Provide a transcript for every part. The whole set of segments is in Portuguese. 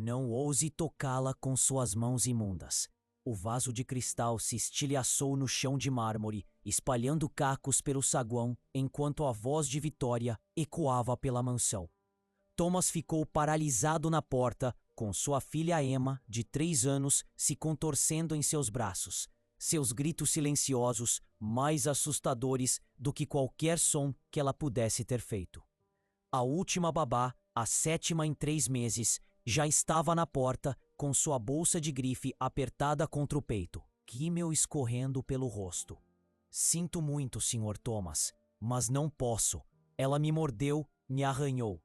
Não ouse tocá-la com suas mãos imundas. O vaso de cristal se estilhaçou no chão de mármore, espalhando cacos pelo saguão, enquanto a voz de Vitória ecoava pela mansão. Thomas ficou paralisado na porta, com sua filha Emma, de 3 anos, se contorcendo em seus braços. Seus gritos silenciosos, mais assustadores do que qualquer som que ela pudesse ter feito. A última babá, a 7ª em 3 meses, já estava na porta, com sua bolsa de grife apertada contra o peito, rímel escorrendo pelo rosto. Sinto muito, Sr. Thomas, mas não posso. Ela me mordeu, me arranhou.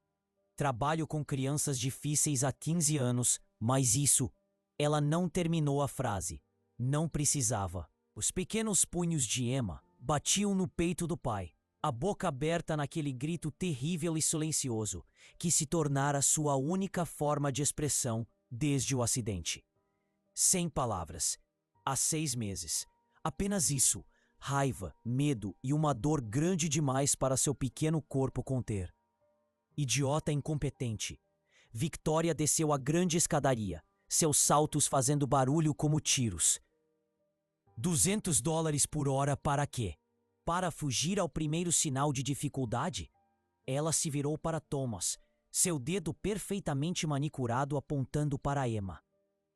Trabalho com crianças difíceis há 15 anos, mas isso... Ela não terminou a frase. Não precisava. Os pequenos punhos de Emma batiam no peito do pai, a boca aberta naquele grito terrível e silencioso, que se tornara sua única forma de expressão desde o acidente. Sem palavras. Há 6 meses. Apenas isso. Raiva, medo e uma dor grande demais para seu pequeno corpo conter. Idiota incompetente. Victoria desceu a grande escadaria, seus saltos fazendo barulho como tiros. $200 por hora para quê? Para fugir ao primeiro sinal de dificuldade? Ela se virou para Thomas, seu dedo perfeitamente manicurado apontando para Emma.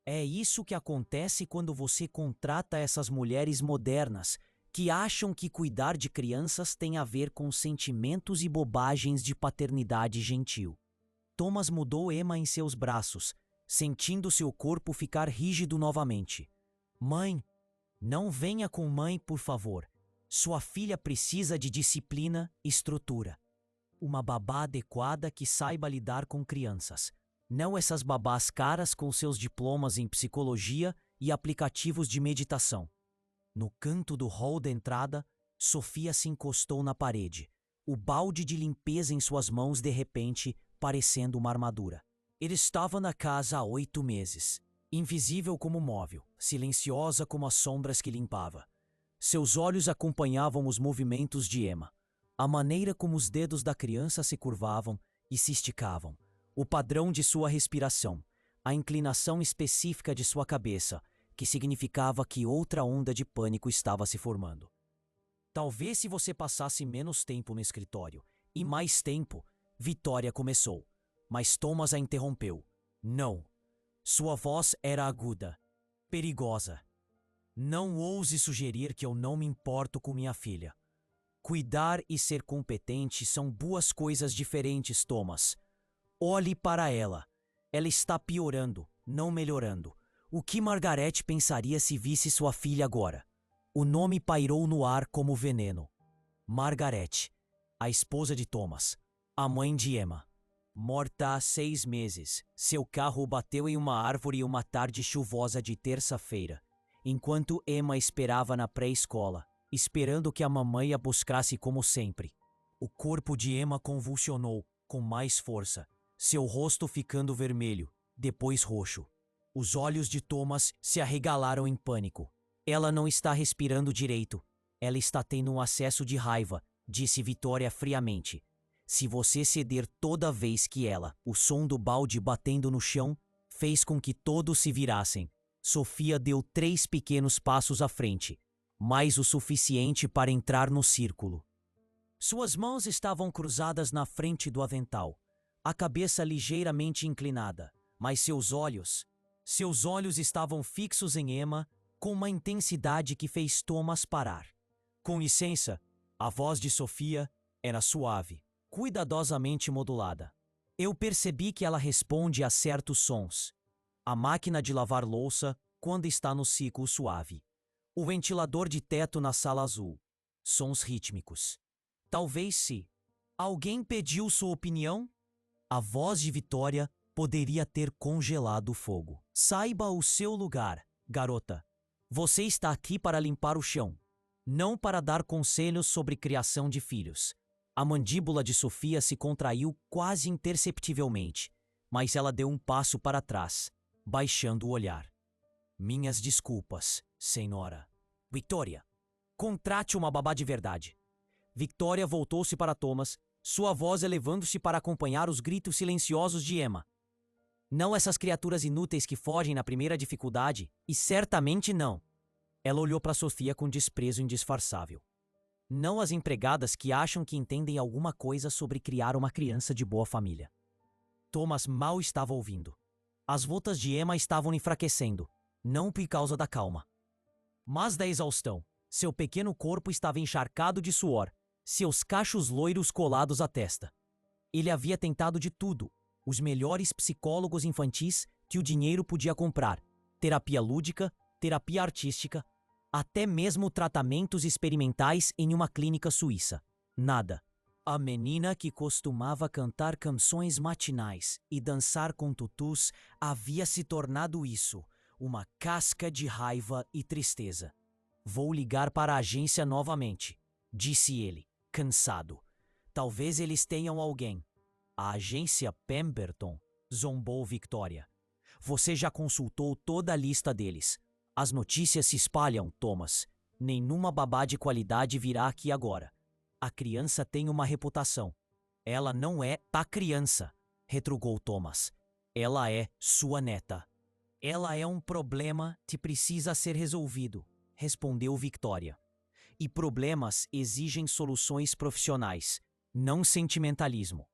É isso que acontece quando você contrata essas mulheres modernas que acham que cuidar de crianças tem a ver com sentimentos e bobagens de paternidade gentil. Thomas mudou Emma em seus braços, sentindo seu corpo ficar rígido novamente. Mãe, não venha com mãe, por favor. Sua filha precisa de disciplina e estrutura. Uma babá adequada que saiba lidar com crianças. Não essas babás caras com seus diplomas em psicologia e aplicativos de meditação. No canto do hall da entrada, Sofia se encostou na parede, o balde de limpeza em suas mãos de repente parecendo uma armadura. Ele estava na casa há 8 meses, invisível como móvel, silenciosa como as sombras que limpava. Seus olhos acompanhavam os movimentos de Emma, a maneira como os dedos da criança se curvavam e se esticavam, o padrão de sua respiração, a inclinação específica de sua cabeça, que significava que outra onda de pânico estava se formando. Talvez se você passasse menos tempo no escritório e mais tempo, Vitória começou, mas Thomas a interrompeu. Não. Sua voz era aguda, perigosa. Não ouse sugerir que eu não me importo com minha filha. Cuidar e ser competente são 2 coisas diferentes, Thomas. Olhe para ela. Ela está piorando, não melhorando. O que Margaret pensaria se visse sua filha agora? O nome pairou no ar como veneno. Margaret, a esposa de Thomas, a mãe de Emma. Morta há 6 meses, seu carro bateu em uma árvore uma tarde chuvosa de terça-feira, enquanto Emma esperava na pré-escola, esperando que a mamãe a buscasse como sempre. O corpo de Emma convulsionou, com mais força, seu rosto ficando vermelho, depois roxo. Os olhos de Thomas se arregalaram em pânico. Ela não está respirando direito. Ela está tendo um acesso de raiva, disse Vitória friamente. Se você ceder toda vez que ela, o som do balde batendo no chão, fez com que todos se virassem. Sofia deu 3 pequenos passos à frente, mais o suficiente para entrar no círculo. Suas mãos estavam cruzadas na frente do avental, a cabeça ligeiramente inclinada, mas seus olhos estavam fixos em Emma com uma intensidade que fez Thomas parar. Com licença, a voz de Sofia era suave, cuidadosamente modulada. Eu percebi que ela responde a certos sons. A máquina de lavar louça quando está no ciclo suave. O ventilador de teto na sala azul. Sons rítmicos. Talvez se alguém pediu sua opinião, a voz de Vitória poderia ter congelado o fogo. Saiba o seu lugar, garota. Você está aqui para limpar o chão, não para dar conselhos sobre criação de filhos. A mandíbula de Sofia se contraiu quase imperceptivelmente, mas ela deu um passo para trás, baixando o olhar. Minhas desculpas, senhora. Victoria, contrate uma babá de verdade. Victoria voltou-se para Thomas, sua voz elevando-se para acompanhar os gritos silenciosos de Emma. Não essas criaturas inúteis que fogem na primeira dificuldade, e certamente não. Ela olhou para Sofia com desprezo indisfarçável. Não as empregadas que acham que entendem alguma coisa sobre criar uma criança de boa família. Thomas mal estava ouvindo. As voltas de Emma estavam enfraquecendo, não por causa da calma, mas da exaustão. Seu pequeno corpo estava encharcado de suor, seus cachos loiros colados à testa. Ele havia tentado de tudo, os melhores psicólogos infantis que o dinheiro podia comprar, terapia lúdica, terapia artística, até mesmo tratamentos experimentais em uma clínica suíça. Nada. A menina que costumava cantar canções matinais e dançar com tutus havia se tornado isso, uma casca de raiva e tristeza. Vou ligar para a agência novamente, disse ele, cansado. Talvez eles tenham alguém. A agência Pemberton, zombou Victoria. Você já consultou toda a lista deles. As notícias se espalham, Thomas. Nenhuma babá de qualidade virá aqui agora. A criança tem uma reputação. Ela não é a criança, retrucou Thomas. Ela é sua neta. Ela é um problema que precisa ser resolvido, respondeu Victoria. E problemas exigem soluções profissionais, não sentimentalismo.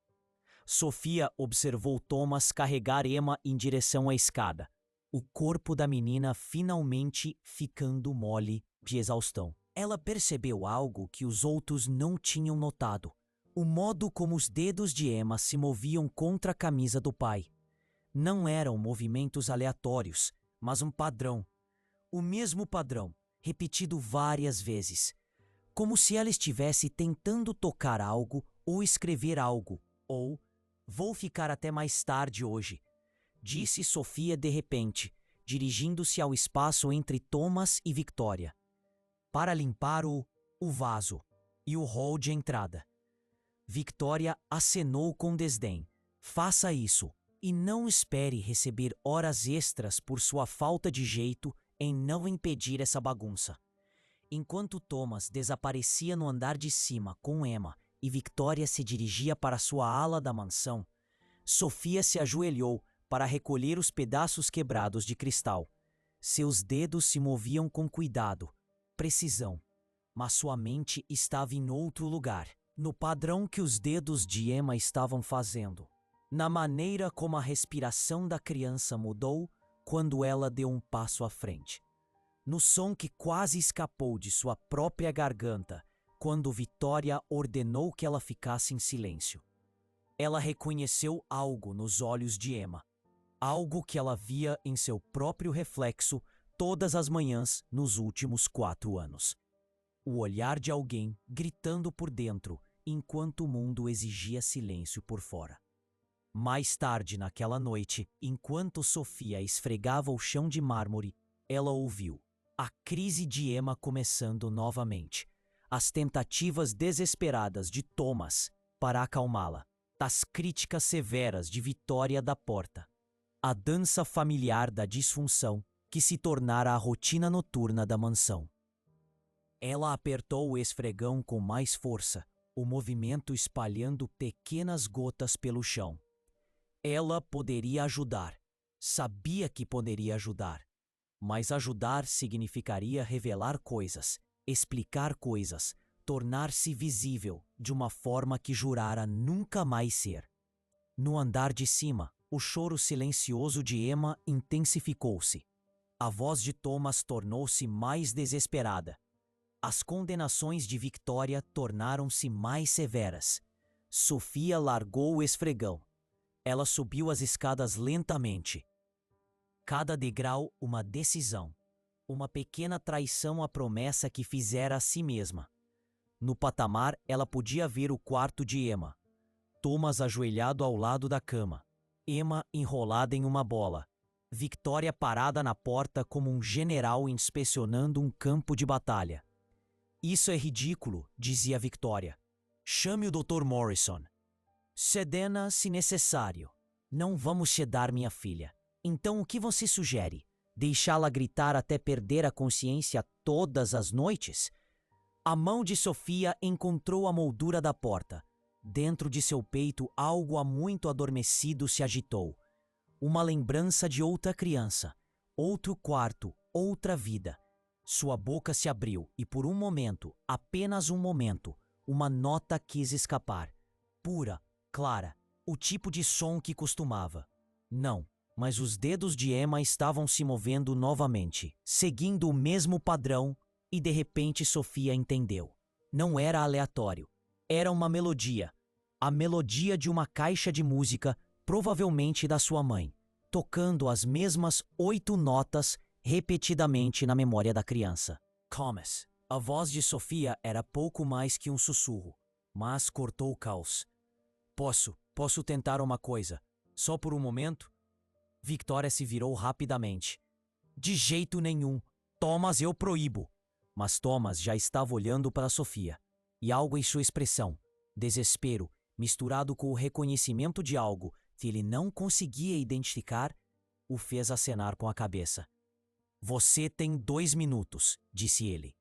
Sofia observou Thomas carregar Emma em direção à escada, o corpo da menina finalmente ficando mole de exaustão. Ela percebeu algo que os outros não tinham notado. O modo como os dedos de Emma se moviam contra a camisa do pai. Não eram movimentos aleatórios, mas um padrão. O mesmo padrão, repetido várias vezes. Como se ela estivesse tentando tocar algo ou escrever algo, ou vou ficar até mais tarde hoje, disse Sofia de repente, dirigindo-se ao espaço entre Thomas e Victoria, para limpar o vaso e o hall de entrada. Victoria acenou com desdém. Faça isso e não espere receber horas extras por sua falta de jeito em não impedir essa bagunça. Enquanto Thomas desaparecia no andar de cima com Emma e Victoria se dirigia para sua ala da mansão, Sofia se ajoelhou para recolher os pedaços quebrados de cristal. Seus dedos se moviam com cuidado, precisão, mas sua mente estava em outro lugar, no padrão que os dedos de Emma estavam fazendo, na maneira como a respiração da criança mudou quando ela deu um passo à frente, no som que quase escapou de sua própria garganta quando Victoria ordenou que ela ficasse em silêncio. Ela reconheceu algo nos olhos de Emma, algo que ela via em seu próprio reflexo todas as manhãs nos últimos 4 anos. O olhar de alguém gritando por dentro enquanto o mundo exigia silêncio por fora. Mais tarde naquela noite, enquanto Sofia esfregava o chão de mármore, ela ouviu a crise de Emma começando novamente, as tentativas desesperadas de Thomas para acalmá-la, as críticas severas de Victoria da porta, a dança familiar da disfunção que se tornara a rotina noturna da mansão. Ela apertou o esfregão com mais força, o movimento espalhando pequenas gotas pelo chão. Ela poderia ajudar, sabia que poderia ajudar, mas ajudar significaria revelar coisas, explicar coisas, tornar-se visível de uma forma que jurara nunca mais ser. No andar de cima, o choro silencioso de Emma intensificou-se. A voz de Thomas tornou-se mais desesperada. As condenações de Victoria tornaram-se mais severas. Sofia largou o esfregão. Ela subiu as escadas lentamente. Cada degrau uma decisão. Uma pequena traição à promessa que fizera a si mesma. No patamar, ela podia ver o quarto de Emma. Thomas ajoelhado ao lado da cama. Emma enrolada em uma bola. Victoria parada na porta como um general inspecionando um campo de batalha. Isso é ridículo, dizia Victoria. Chame o Dr. Morrison. Sedena, se necessário. Não vamos sedar minha filha. Então o que você sugere? Deixá-la gritar até perder a consciência todas as noites? A mão de Sofia encontrou a moldura da porta. Dentro de seu peito algo há muito adormecido se agitou. Uma lembrança de outra criança, outro quarto, outra vida. Sua boca se abriu e por um momento, apenas um momento, uma nota quis escapar. Pura, clara, o tipo de som que costumava. Não, mas os dedos de Emma estavam se movendo novamente, seguindo o mesmo padrão, e de repente Sofia entendeu. Não era aleatório. Era uma melodia. A melodia de uma caixa de música, provavelmente da sua mãe, tocando as mesmas 8 notas repetidamente na memória da criança. Thomas. A voz de Sofia era pouco mais que um sussurro, mas cortou o caos. Posso tentar uma coisa, só por um momento? Victoria se virou rapidamente. De jeito nenhum. Thomas, eu proíbo. Mas Thomas já estava olhando para Sofia, e algo em sua expressão, desespero, misturado com o reconhecimento de algo que ele não conseguia identificar, o fez acenar com a cabeça. Você tem 2 minutos, disse ele.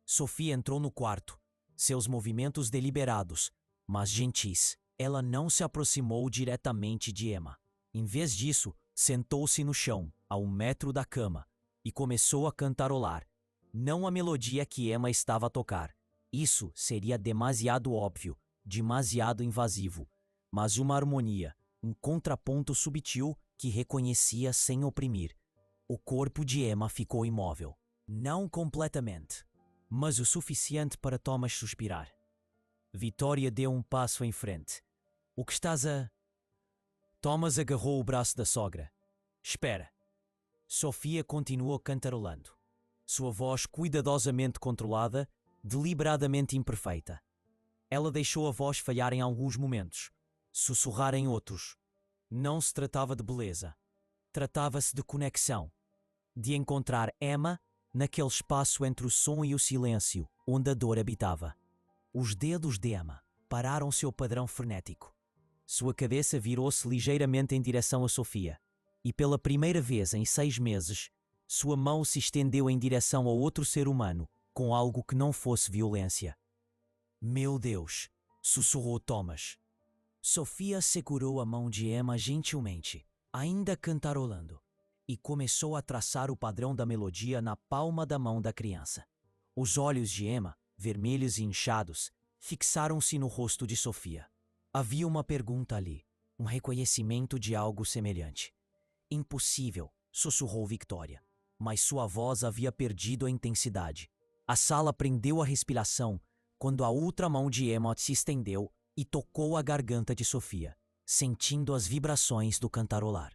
Sofia entrou no quarto, seus movimentos deliberados, mas gentis. Ela não se aproximou diretamente de Emma. Em vez disso, sentou-se no chão, a 1 metro da cama, e começou a cantarolar. Não a melodia que Emma estava a tocar. Isso seria demasiado óbvio, demasiado invasivo, mas uma harmonia, um contraponto subtil que reconhecia sem oprimir. O corpo de Emma ficou imóvel. Não completamente, mas o suficiente para Thomas suspirar. Victoria deu um passo em frente. O que estás a... Thomas agarrou o braço da sogra. Espera. Sofia continuou cantarolando. Sua voz cuidadosamente controlada, deliberadamente imperfeita. Ela deixou a voz falhar em alguns momentos, sussurrar em outros. Não se tratava de beleza. Tratava-se de conexão. De encontrar Emma naquele espaço entre o som e o silêncio, onde a dor habitava. Os dedos de Emma pararam seu padrão frenético. Sua cabeça virou-se ligeiramente em direção a Sofia, e pela primeira vez em 6 meses, sua mão se estendeu em direção a outro ser humano, com algo que não fosse violência. Meu Deus! Sussurrou Thomas. Sofia segurou a mão de Emma gentilmente, ainda cantarolando, e começou a traçar o padrão da melodia na palma da mão da criança. Os olhos de Emma, vermelhos e inchados, fixaram-se no rosto de Sofia. Havia uma pergunta ali, um reconhecimento de algo semelhante. Impossível, sussurrou Victoria, mas sua voz havia perdido a intensidade. A sala prendeu a respiração quando a outra mão de Emma se estendeu e tocou a garganta de Sofia, sentindo as vibrações do cantarolar.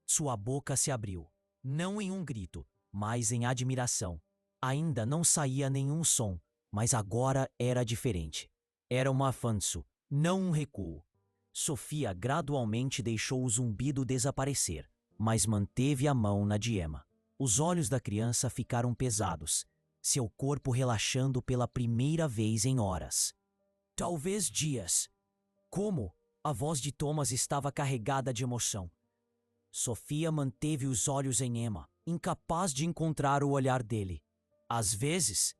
Sua boca se abriu, não em um grito, mas em admiração. Ainda não saía nenhum som, mas agora era diferente. Era um avanço, não um recuo. Sofia gradualmente deixou o zumbido desaparecer, mas manteve a mão na de Emma. Os olhos da criança ficaram pesados, seu corpo relaxando pela primeira vez em horas. Talvez dias. Como? A voz de Thomas estava carregada de emoção. Sofia manteve os olhos em Emma, incapaz de encontrar o olhar dele. Às vezes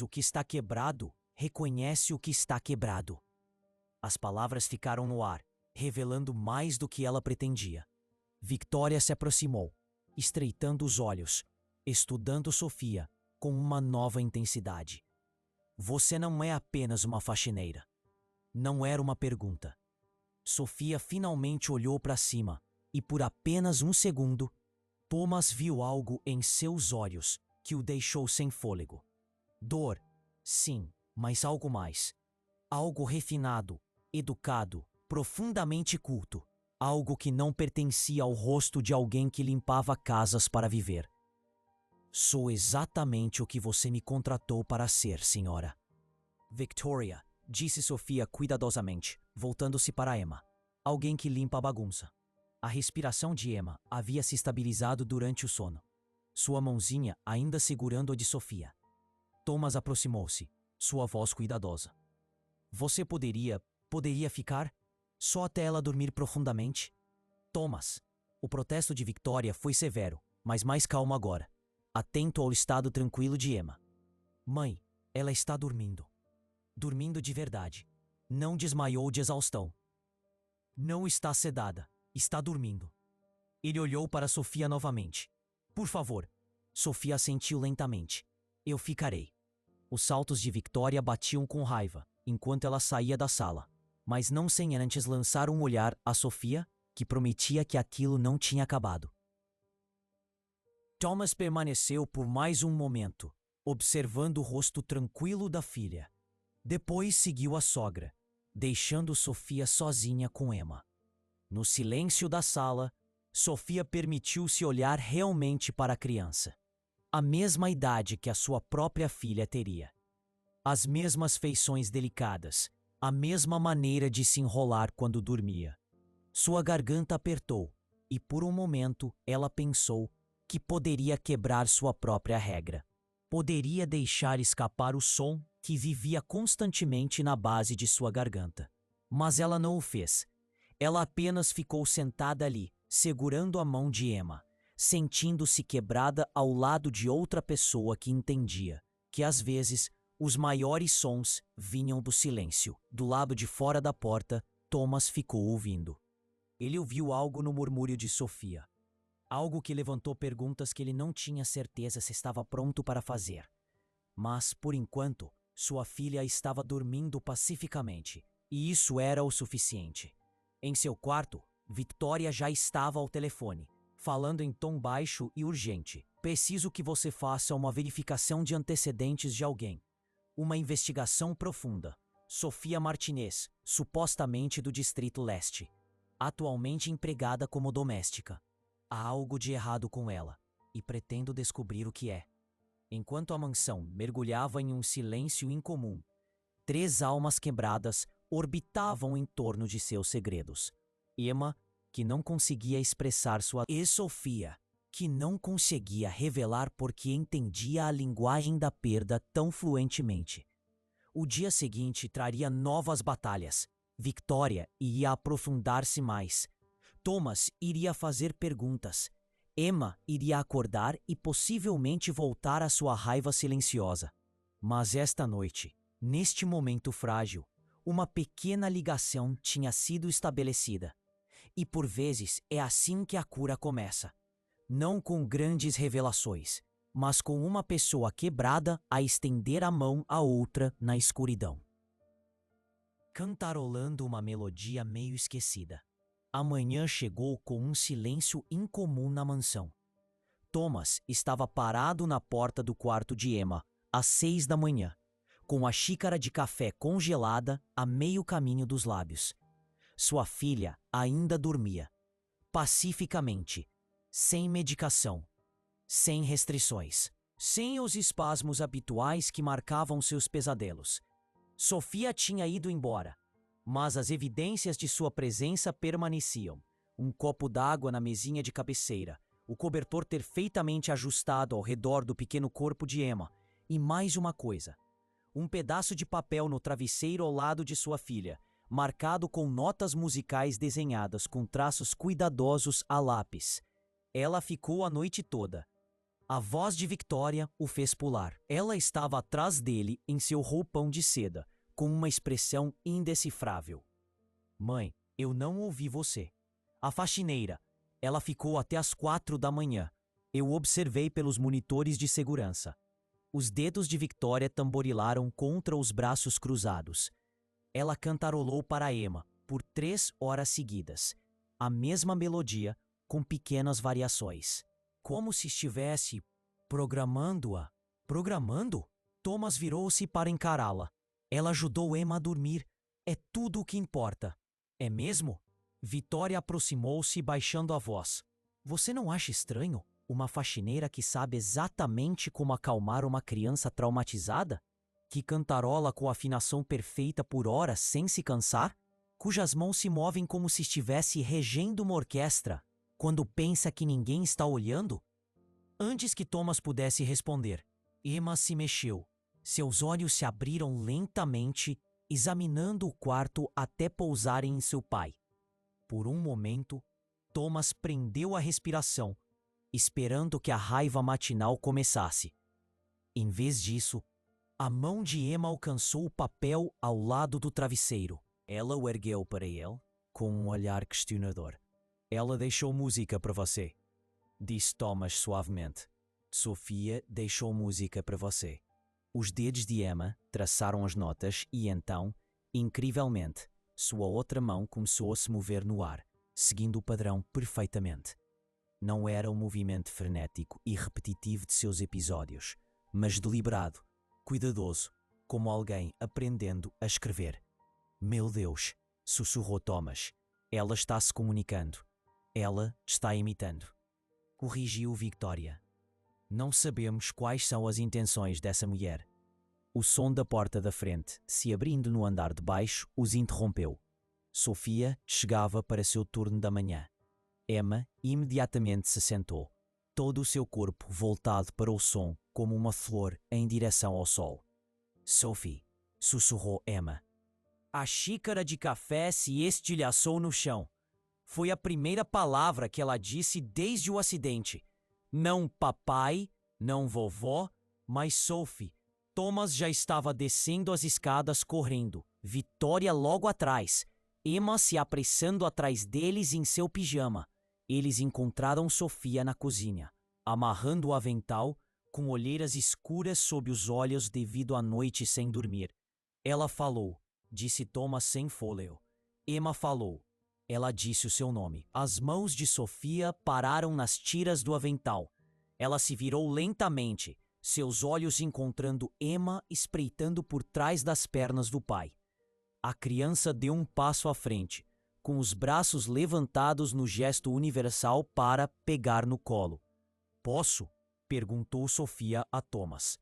o que está quebrado reconhece o que está quebrado. As palavras ficaram no ar, revelando mais do que ela pretendia. Victoria se aproximou, estreitando os olhos, estudando Sofia com uma nova intensidade. Você não é apenas uma faxineira. Não era uma pergunta. Sofia finalmente olhou para cima e por apenas um segundo, Thomas viu algo em seus olhos que o deixou sem fôlego. Dor, sim, mas algo mais. Algo refinado, educado, profundamente culto. Algo que não pertencia ao rosto de alguém que limpava casas para viver. Sou exatamente o que você me contratou para ser, senhora. Victoria, disse Sofia cuidadosamente, voltando-se para Emma. Alguém que limpa a bagunça. A respiração de Emma havia se estabilizado durante o sono. Sua mãozinha ainda segurando a de Sofia. Thomas aproximou-se, sua voz cuidadosa. Você poderia ficar? Só até ela dormir profundamente? Thomas. O protesto de Victoria foi severo, mas mais calmo agora, atento ao estado tranquilo de Emma. Mãe, ela está dormindo. Dormindo de verdade. Não desmaiou de exaustão. Não está sedada. Está dormindo. Ele olhou para Sofia novamente. Por favor. Sofia assentiu lentamente. Eu ficarei. Os saltos de Victoria batiam com raiva, enquanto ela saía da sala, mas não sem antes lançar um olhar a Sofia, que prometia que aquilo não tinha acabado. Thomas permaneceu por mais um momento, observando o rosto tranquilo da filha. Depois seguiu a sogra, deixando Sofia sozinha com Emma. No silêncio da sala, Sofia permitiu-se olhar realmente para a criança. A mesma idade que a sua própria filha teria. As mesmas feições delicadas, a mesma maneira de se enrolar quando dormia. Sua garganta apertou e por um momento ela pensou que poderia quebrar sua própria regra. Poderia deixar escapar o som que vivia constantemente na base de sua garganta. Mas ela não o fez. Ela apenas ficou sentada ali, segurando a mão de Emma, sentindo-se quebrada ao lado de outra pessoa que entendia que, às vezes, os maiores sons vinham do silêncio. Do lado de fora da porta, Thomas ficou ouvindo. Ele ouviu algo no murmúrio de Sofia. Algo que levantou perguntas que ele não tinha certeza se estava pronto para fazer. Mas, por enquanto, sua filha estava dormindo pacificamente, e isso era o suficiente. Em seu quarto, Victoria já estava ao telefone, falando em tom baixo e urgente. Preciso que você faça uma verificação de antecedentes de alguém. Uma investigação profunda. Sofia Martinez, supostamente do Distrito Leste. Atualmente empregada como doméstica. Há algo de errado com ela, e pretendo descobrir o que é. Enquanto a mansão mergulhava em um silêncio incomum, 3 almas quebradas orbitavam em torno de seus segredos. Emma, que não conseguia expressar sua... E Sofia, que não conseguia revelar porque entendia a linguagem da perda tão fluentemente. O dia seguinte traria novas batalhas. Victoria iria aprofundar-se mais. Thomas iria fazer perguntas. Emma iria acordar e possivelmente voltar à sua raiva silenciosa. Mas esta noite, neste momento frágil, uma pequena ligação tinha sido estabelecida. E por vezes é assim que a cura começa. Não com grandes revelações, mas com uma pessoa quebrada a estender a mão a outra na escuridão. Cantarolando uma melodia meio esquecida. A manhã chegou com um silêncio incomum na mansão. Thomas estava parado na porta do quarto de Emma, às 6 da manhã, com a xícara de café congelada a meio caminho dos lábios. Sua filha ainda dormia, pacificamente, sem medicação, sem restrições, sem os espasmos habituais que marcavam seus pesadelos. Sofia tinha ido embora, mas as evidências de sua presença permaneciam. Um copo d'água na mesinha de cabeceira, o cobertor perfeitamente ajustado ao redor do pequeno corpo de Emma, e mais uma coisa. Um pedaço de papel no travesseiro ao lado de sua filha, marcado com notas musicais desenhadas com traços cuidadosos a lápis. Ela ficou a noite toda. A voz de Victoria o fez pular. Ela estava atrás dele em seu roupão de seda, com uma expressão indecifrável. Mãe, eu não ouvi você. A faxineira. Ela ficou até às 4 da manhã. Eu observei pelos monitores de segurança. Os dedos de Victoria tamborilaram contra os braços cruzados. Ela cantarolou para Emma por 3 horas seguidas. A mesma melodia, com pequenas variações. Como se estivesse programando-a. Programando? Thomas virou-se para encará-la. Ela ajudou Emma a dormir. É tudo o que importa. É mesmo? Victoria aproximou-se baixando a voz. Você não acha estranho? Uma faxineira que sabe exatamente como acalmar uma criança traumatizada? Que cantarola com afinação perfeita por horas sem se cansar? Cujas mãos se movem como se estivesse regendo uma orquestra, quando pensa que ninguém está olhando? Antes que Thomas pudesse responder, Emma se mexeu. Seus olhos se abriram lentamente, examinando o quarto até pousarem em seu pai. Por um momento, Thomas prendeu a respiração, esperando que a raiva matinal começasse. Em vez disso, a mão de Emma alcançou o papel ao lado do travesseiro. Ela o ergueu para ele, com um olhar questionador. Ela deixou música para você, disse Thomas suavemente. Sofia deixou música para você. Os dedos de Emma traçaram as notas e então, incrivelmente, sua outra mão começou a se mover no ar, seguindo o padrão perfeitamente. Não era um movimento frenético e repetitivo de seus episódios, mas deliberado, cuidadoso, como alguém aprendendo a escrever. Meu Deus, sussurrou Thomas. Ela está se comunicando. Ela está imitando. Corrigiu Victoria. Não sabemos quais são as intenções dessa mulher. O som da porta da frente, se abrindo no andar de baixo, os interrompeu. Sofia chegava para seu turno da manhã. Emma imediatamente se sentou, todo o seu corpo voltado para o som como uma flor em direção ao sol. Sophie, sussurrou Emma. A xícara de café se estilhaçou no chão. Foi a primeira palavra que ela disse desde o acidente. Não papai, não vovó, mas Sophie. Thomas já estava descendo as escadas correndo, Victoria logo atrás, Emma se apressando atrás deles em seu pijama. Eles encontraram Sofia na cozinha, amarrando o avental, com olheiras escuras sob os olhos devido à noite sem dormir. Ela falou, disse Thomas sem fôlego. Emma falou. Ela disse o seu nome. As mãos de Sofia pararam nas tiras do avental. Ela se virou lentamente, seus olhos encontrando Emma espreitando por trás das pernas do pai. A criança deu um passo à frente, com os braços levantados no gesto universal para pegar no colo. Posso? Perguntou Sofia a Thomas.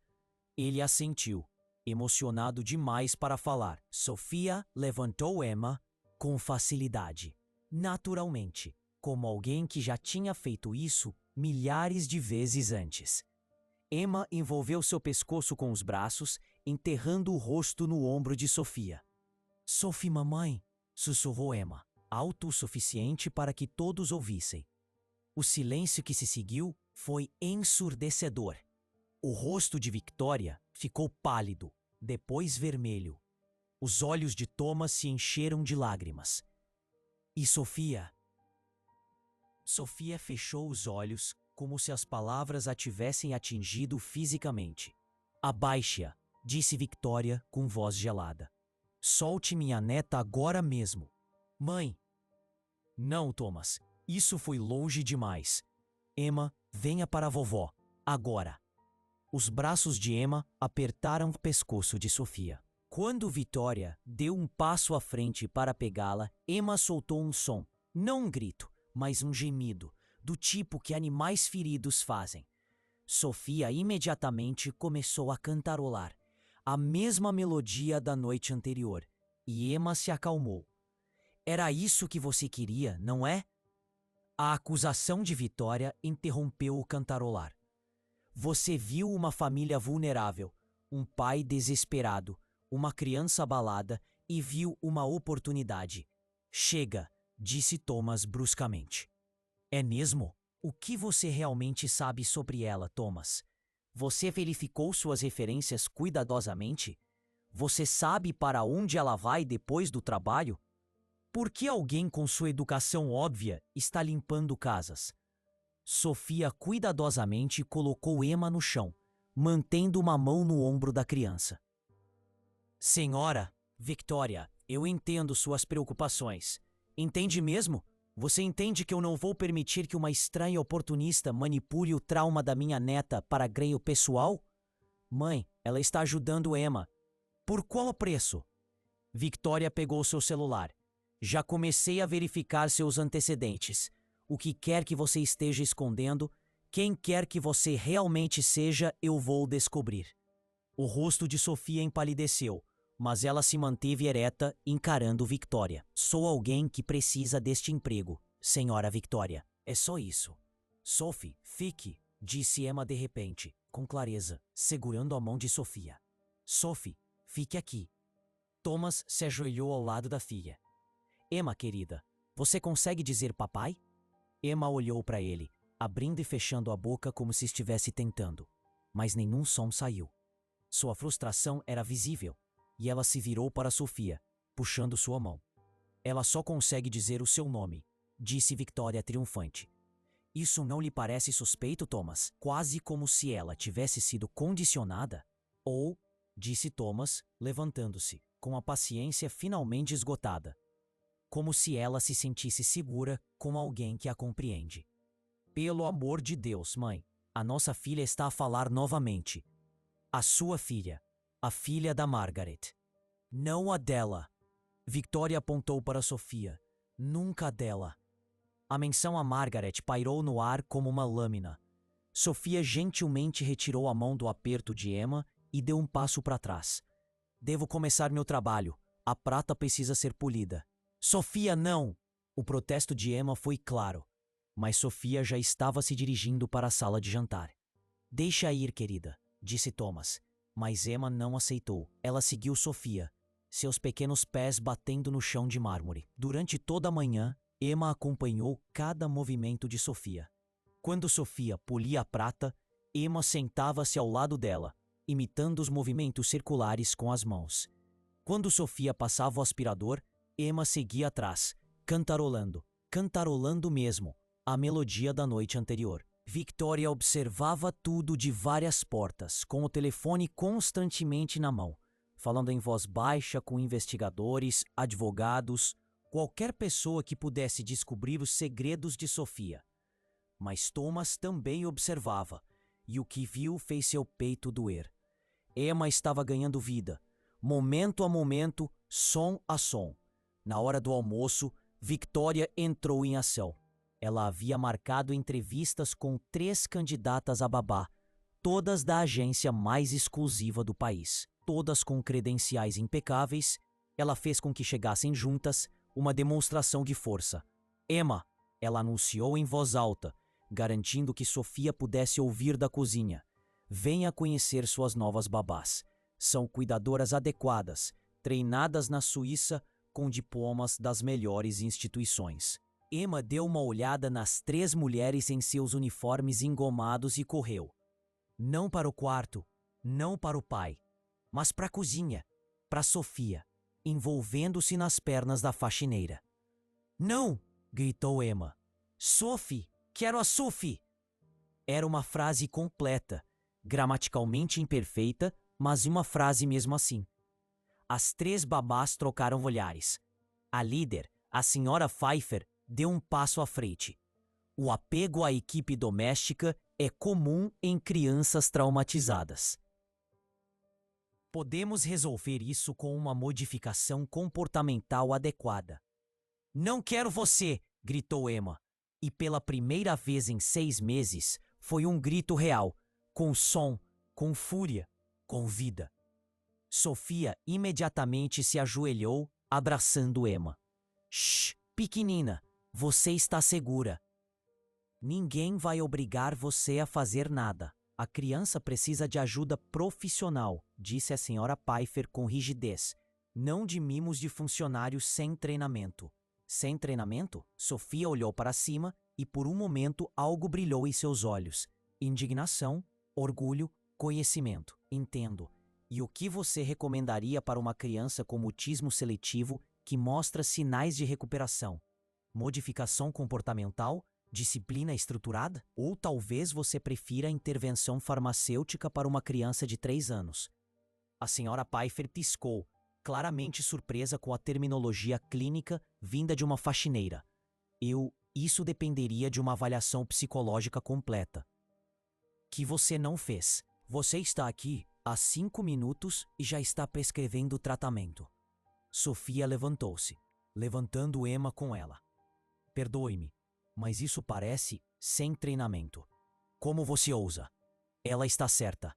Ele assentiu, emocionado demais para falar. Sofia levantou Emma com facilidade, naturalmente, como alguém que já tinha feito isso milhares de vezes antes. Emma envolveu seu pescoço com os braços, enterrando o rosto no ombro de Sofia. Sophie, mamãe, sussurrou Emma, alto o suficiente para que todos ouvissem. O silêncio que se seguiu foi ensurdecedor. O rosto de Victoria ficou pálido, depois vermelho. Os olhos de Thomas se encheram de lágrimas. E Sofia? Sofia fechou os olhos, como se as palavras a tivessem atingido fisicamente. Abaixe-a, disse Victoria com voz gelada. Solte minha neta agora mesmo. Mãe! Não, Thomas, isso foi longe demais. Emma, venha para a vovó, agora. Os braços de Emma apertaram o pescoço de Sofia. Quando Victoria deu um passo à frente para pegá-la, Emma soltou um som, não um grito, mas um gemido, do tipo que animais feridos fazem. Sofia imediatamente começou a cantarolar, a mesma melodia da noite anterior, e Emma se acalmou. Era isso que você queria, não é? A acusação de Victoria interrompeu o cantarolar. Você viu uma família vulnerável, um pai desesperado, uma criança abalada e viu uma oportunidade. Chega, disse Thomas bruscamente. É mesmo? O que você realmente sabe sobre ela, Thomas? Você verificou suas referências cuidadosamente? Você sabe para onde ela vai depois do trabalho? Por que alguém com sua educação óbvia está limpando casas? Sofia cuidadosamente colocou Emma no chão, mantendo uma mão no ombro da criança. Senhora, Victoria, eu entendo suas preocupações. Entende mesmo? Você entende que eu não vou permitir que uma estranha oportunista manipule o trauma da minha neta para ganho pessoal? Mãe, ela está ajudando Emma. Por qual preço? Victoria pegou seu celular. Já comecei a verificar seus antecedentes. O que quer que você esteja escondendo, quem quer que você realmente seja, eu vou descobrir. O rosto de Sofia empalideceu, mas ela se manteve ereta, encarando Victoria. Sou alguém que precisa deste emprego, senhora Victoria. É só isso. Sophie, fique, disse Emma de repente, com clareza, segurando a mão de Sofia. Sophie, fique aqui. Thomas se ajoelhou ao lado da filha. Emma, querida, você consegue dizer papai? Emma olhou para ele, abrindo e fechando a boca como se estivesse tentando, mas nenhum som saiu. Sua frustração era visível, e ela se virou para Sofia, puxando sua mão. Ela só consegue dizer o seu nome, disse Victoria triunfante. Isso não lhe parece suspeito, Thomas? Quase como se ela tivesse sido condicionada? Ou, disse Thomas, levantando-se, com a paciência finalmente esgotada, como se ela se sentisse segura com alguém que a compreende. Pelo amor de Deus, mãe, a nossa filha está a falar novamente. A sua filha, a filha da Margaret. Não a dela. Victoria apontou para Sofia. Nunca a dela. A menção a Margaret pairou no ar como uma lâmina. Sofia gentilmente retirou a mão do aperto de Emma e deu um passo para trás. Devo começar meu trabalho. A prata precisa ser polida. Sofia, não! O protesto de Emma foi claro, mas Sofia já estava se dirigindo para a sala de jantar. Deixa ir, querida, disse Thomas, mas Emma não aceitou. Ela seguiu Sofia, seus pequenos pés batendo no chão de mármore. Durante toda a manhã, Emma acompanhou cada movimento de Sofia. Quando Sofia polia a prata, Emma sentava-se ao lado dela, imitando os movimentos circulares com as mãos. Quando Sofia passava o aspirador, Emma seguia atrás, cantarolando mesmo, a melodia da noite anterior. Victoria observava tudo de várias portas, com o telefone constantemente na mão, falando em voz baixa com investigadores, advogados, qualquer pessoa que pudesse descobrir os segredos de Sofia. Mas Thomas também observava, e o que viu fez seu peito doer. Emma estava ganhando vida, momento a momento, som a som. Na hora do almoço, Victoria entrou em ação. Ela havia marcado entrevistas com 3 candidatas a babá, todas da agência mais exclusiva do país. Todas com credenciais impecáveis, ela fez com que chegassem juntas, uma demonstração de força. Emma, ela anunciou em voz alta, garantindo que Sofia pudesse ouvir da cozinha. Venha conhecer suas novas babás. São cuidadoras adequadas, treinadas na Suíça com diplomas das melhores instituições. Emma deu uma olhada nas 3 mulheres em seus uniformes engomados e correu. Não para o quarto, não para o pai, mas para a cozinha, para Sofia, envolvendo-se nas pernas da faxineira. Não! Gritou Emma. Sophie! Quero a Sophie! Era uma frase completa, gramaticalmente imperfeita, mas uma frase mesmo assim. As 3 babás trocaram olhares. A líder, a senhora Pfeiffer, deu um passo à frente. O apego à equipe doméstica é comum em crianças traumatizadas. Podemos resolver isso com uma modificação comportamental adequada. Não quero você! Gritou Emma. E pela primeira vez em 6 meses, foi um grito real, com som, com fúria, com vida. Sofia imediatamente se ajoelhou, abraçando Emma. Shh, pequenina, você está segura. Ninguém vai obrigar você a fazer nada. A criança precisa de ajuda profissional, disse a senhora Pfeiffer com rigidez. Não de mimos de funcionários sem treinamento. Sem treinamento? Sofia olhou para cima e por um momento algo brilhou em seus olhos. Indignação, orgulho, conhecimento. Entendo. E o que você recomendaria para uma criança com mutismo seletivo que mostra sinais de recuperação? Modificação comportamental? Disciplina estruturada? Ou talvez você prefira a intervenção farmacêutica para uma criança de 3 anos? A senhora Pfeiffer piscou, claramente surpresa com a terminologia clínica vinda de uma faxineira. Isso dependeria de uma avaliação psicológica completa. Que você não fez. Você está aqui há 5 minutos e já está prescrevendo o tratamento. Sofia levantou-se, levantando Emma com ela. Perdoe-me, mas isso parece sem treinamento. Como você ousa? Ela está certa.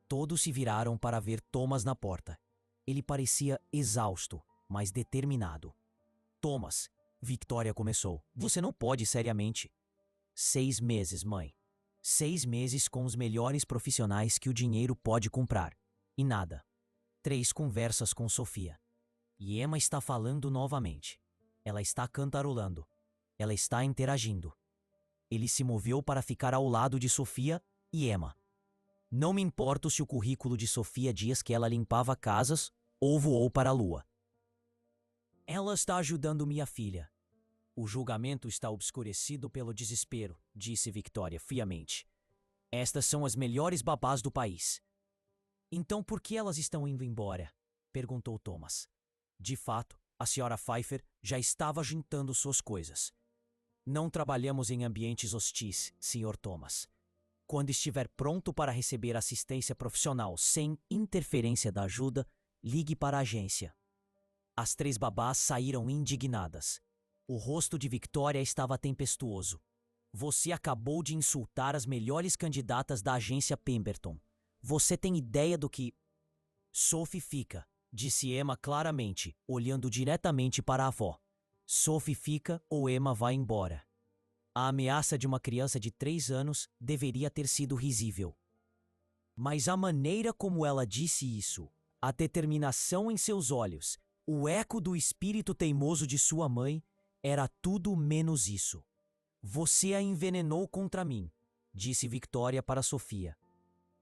Todos se viraram para ver Thomas na porta. Ele parecia exausto, mas determinado. Thomas, Victoria começou. Você não pode seriamente. 6 meses, mãe. 6 meses com os melhores profissionais que o dinheiro pode comprar. E nada. 3 conversas com Sofia. E Emma está falando novamente. Ela está cantarolando. Ela está interagindo. Ele se moveu para ficar ao lado de Sofia e Emma. Não me importo se o currículo de Sofia diz que ela limpava casas ou voou para a lua. Ela está ajudando minha filha. O julgamento está obscurecido pelo desespero, disse Victoria friamente. Estas são as melhores babás do país. Então por que elas estão indo embora? Perguntou Thomas. De fato, a Sra. Pfeiffer já estava juntando suas coisas. Não trabalhamos em ambientes hostis, Sr. Thomas. Quando estiver pronto para receber assistência profissional sem interferência da ajuda, ligue para a agência. As 3 babás saíram indignadas. O rosto de Victoria estava tempestuoso. Você acabou de insultar as melhores candidatas da agência Pemberton. Você tem ideia do que... Sophie fica, disse Emma claramente, olhando diretamente para a avó. Sophie fica ou Emma vai embora. A ameaça de uma criança de 3 anos deveria ter sido risível. Mas a maneira como ela disse isso, a determinação em seus olhos, o eco do espírito teimoso de sua mãe, era tudo menos isso. Você a envenenou contra mim, disse Victoria para Sofia.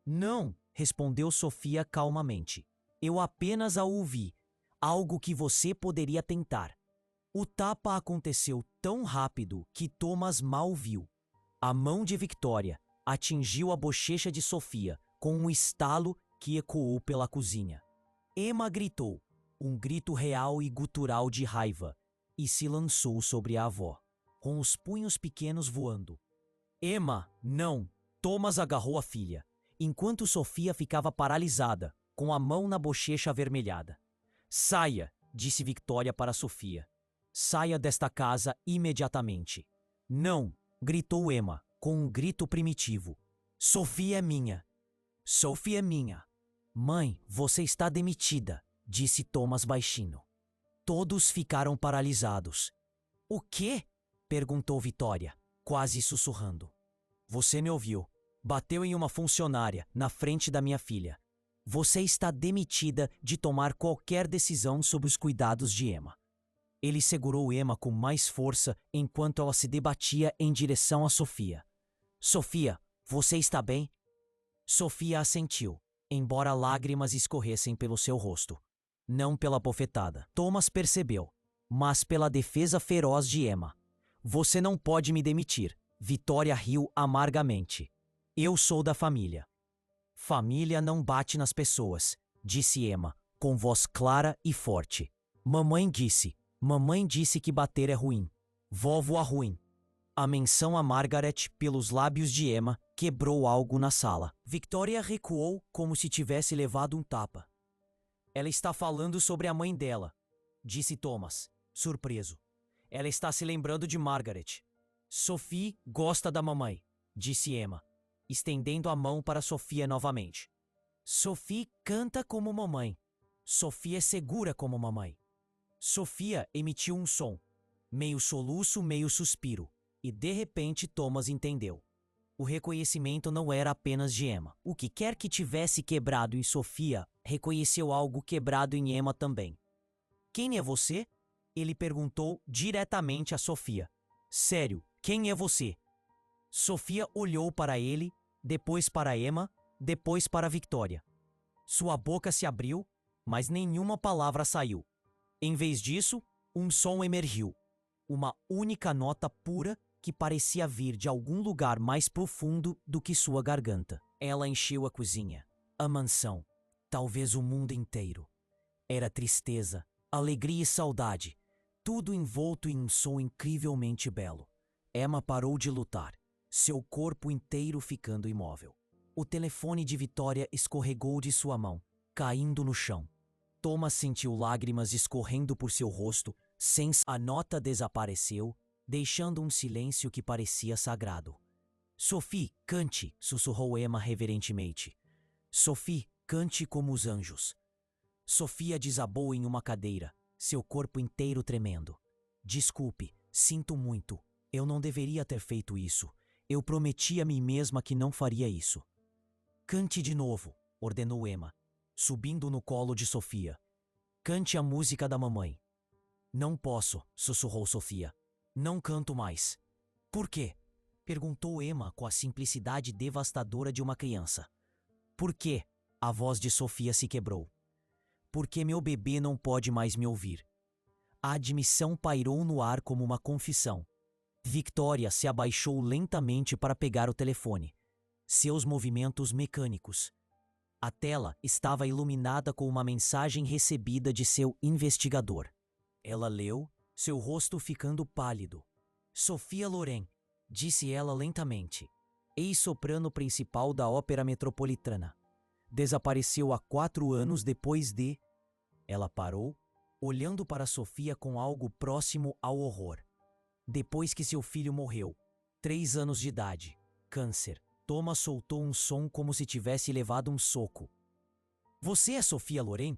Não, respondeu Sofia calmamente. Eu apenas a ouvi, algo que você poderia tentar. O tapa aconteceu tão rápido que Thomas mal viu. A mão de Victoria atingiu a bochecha de Sofia com um estalo que ecoou pela cozinha. Emma gritou, um grito real e gutural de raiva, e se lançou sobre a avó, com os punhos pequenos voando. Emma, não! Thomas agarrou a filha, enquanto Sofia ficava paralisada, com a mão na bochecha avermelhada. Saia, disse Victoria para Sofia. Saia desta casa imediatamente. Não, gritou Emma, com um grito primitivo. Sofia é minha. Sophie é minha. Mãe, você está demitida, disse Thomas baixinho. Todos ficaram paralisados. O quê? Perguntou Victoria, quase sussurrando. Você me ouviu. Bateu em uma funcionária, na frente da minha filha. Você está demitida de tomar qualquer decisão sobre os cuidados de Emma. Ele segurou Emma com mais força enquanto ela se debatia em direção a Sofia. Sofia, você está bem? Sofia assentiu, embora lágrimas escorressem pelo seu rosto. Não pela bofetada. Thomas percebeu, mas pela defesa feroz de Emma. Você não pode me demitir. Victoria riu amargamente. Eu sou da família. Família não bate nas pessoas, disse Emma, com voz clara e forte. Mamãe disse que bater é ruim. Vovó é ruim. A menção a Margaret pelos lábios de Emma quebrou algo na sala. Victoria recuou como se tivesse levado um tapa. Ela está falando sobre a mãe dela, disse Thomas, surpreso. Ela está se lembrando de Margaret. Sophie gosta da mamãe, disse Emma, estendendo a mão para Sofia novamente. Sophie canta como mamãe. Sophie é segura como mamãe. Sofia emitiu um som, meio soluço, meio suspiro, e de repente Thomas entendeu. O reconhecimento não era apenas de Emma. O que quer que tivesse quebrado em Sofia, reconheceu algo quebrado em Emma também. Quem é você? Ele perguntou diretamente a Sofia. Sério, quem é você? Sofia olhou para ele, depois para Emma, depois para Victoria. Sua boca se abriu, mas nenhuma palavra saiu. Em vez disso, um som emergiu. Uma única nota pura que parecia vir de algum lugar mais profundo do que sua garganta. Ela encheu a cozinha, a mansão, talvez o mundo inteiro. Era tristeza, alegria e saudade, tudo envolto em um som incrivelmente belo. Emma parou de lutar, seu corpo inteiro ficando imóvel. O telefone de Victoria escorregou de sua mão, caindo no chão. Thomas sentiu lágrimas escorrendo por seu rosto, a nota desapareceu, deixando um silêncio que parecia sagrado. Sophie, cante, sussurrou Emma reverentemente. Sophie, cante como os anjos. Sofia desabou em uma cadeira, seu corpo inteiro tremendo. Desculpe, sinto muito. Eu não deveria ter feito isso. Eu prometi a mim mesma que não faria isso. Cante de novo, ordenou Emma, subindo no colo de Sofia. Cante a música da mamãe. Não posso, sussurrou Sofia. Não canto mais. Por quê? Perguntou Emma com a simplicidade devastadora de uma criança. Por quê? A voz de Sofia se quebrou. Porque meu bebê não pode mais me ouvir. A admissão pairou no ar como uma confissão. Victoria se abaixou lentamente para pegar o telefone. Seus movimentos mecânicos. A tela estava iluminada com uma mensagem recebida de seu investigador. Ela leu, seu rosto ficando pálido. Sophia Loren, disse ela lentamente, ex-soprano principal da Ópera Metropolitana. Desapareceu há 4 anos depois de... Ela parou, olhando para Sophia com algo próximo ao horror. Depois que seu filho morreu, 3 anos de idade, câncer, Thomas soltou um som como se tivesse levado um soco. Você é Sophia Loren?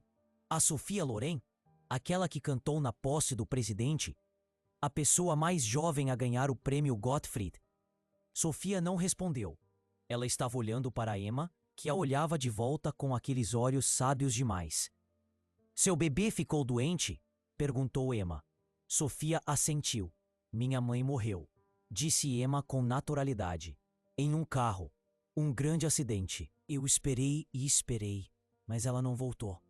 A Sophia Loren? Aquela que cantou na posse do presidente? A pessoa mais jovem a ganhar o prêmio Gottfried? Sophia não respondeu. Ela estava olhando para Emma, que a olhava de volta com aqueles olhos sábios demais. Seu bebê ficou doente? Perguntou Emma. Sophia assentiu. Minha mãe morreu, disse Emma com naturalidade. Em um carro. Um grande acidente. Eu esperei e esperei, mas ela não voltou.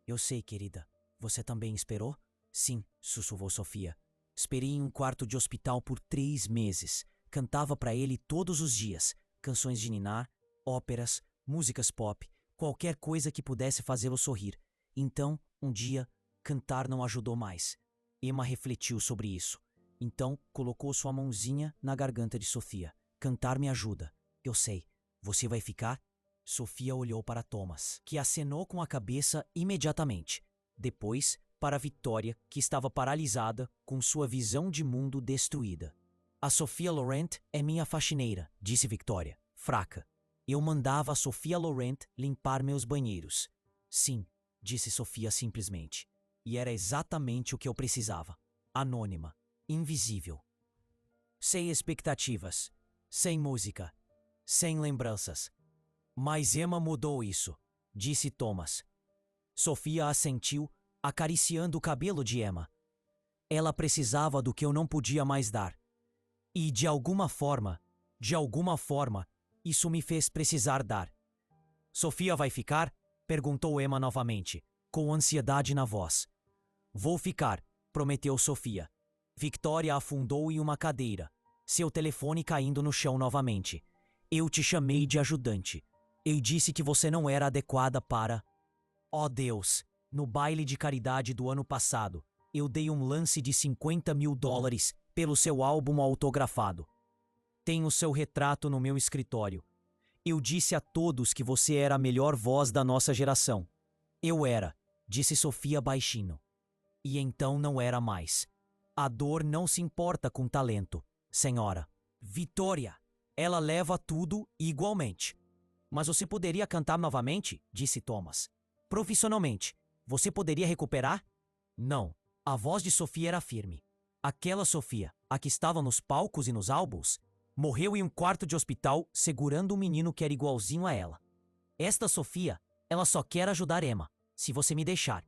Eu sei, querida. Você também esperou? Sim, sussurrou Sophia. Esperei em um quarto de hospital por 3 meses. Cantava para ele todos os dias. Canções de ninar, óperas, músicas pop, qualquer coisa que pudesse fazê-lo sorrir. Então, um dia, cantar não ajudou mais. Emma refletiu sobre isso. Então, colocou sua mãozinha na garganta de Sophia. Cantar me ajuda. Eu sei. Você vai ficar? Sophia olhou para Thomas, que acenou com a cabeça imediatamente. Depois, para Victoria, que estava paralisada, com sua visão de mundo destruída. A Sophia Laurent é minha faxineira, disse Victoria, fraca. Eu mandava a Sophia Laurent limpar meus banheiros. Sim, disse Sophia simplesmente. E era exatamente o que eu precisava. Anônima, invisível. Sem expectativas, sem música, sem lembranças. Mas Emma mudou isso, disse Thomas. Sophia assentiu, acariciando o cabelo de Emma. Ela precisava do que eu não podia mais dar. E de alguma forma, isso me fez precisar dar. Sophia vai ficar? Perguntou Emma novamente, com ansiedade na voz. Vou ficar, prometeu Sophia. Victoria afundou em uma cadeira, seu telefone caindo no chão novamente. Eu te chamei de ajudante. Eu disse que você não era adequada para... Oh Deus, no baile de caridade do ano passado, eu dei um lance de $50.000 pelo seu álbum autografado. Tenho seu retrato no meu escritório. Eu disse a todos que você era a melhor voz da nossa geração. Eu era, disse Sophia baixinho. E então não era mais. A dor não se importa com talento, senhora. Victoria, ela leva tudo igualmente. Mas você poderia cantar novamente? Disse Thomas. Profissionalmente, você poderia recuperar? Não. A voz de Sophia era firme. Aquela Sophia, a que estava nos palcos e nos álbuns, morreu em um quarto de hospital segurando um menino que era igualzinho a ela. Esta Sophia, ela só quer ajudar Emma, se você me deixar.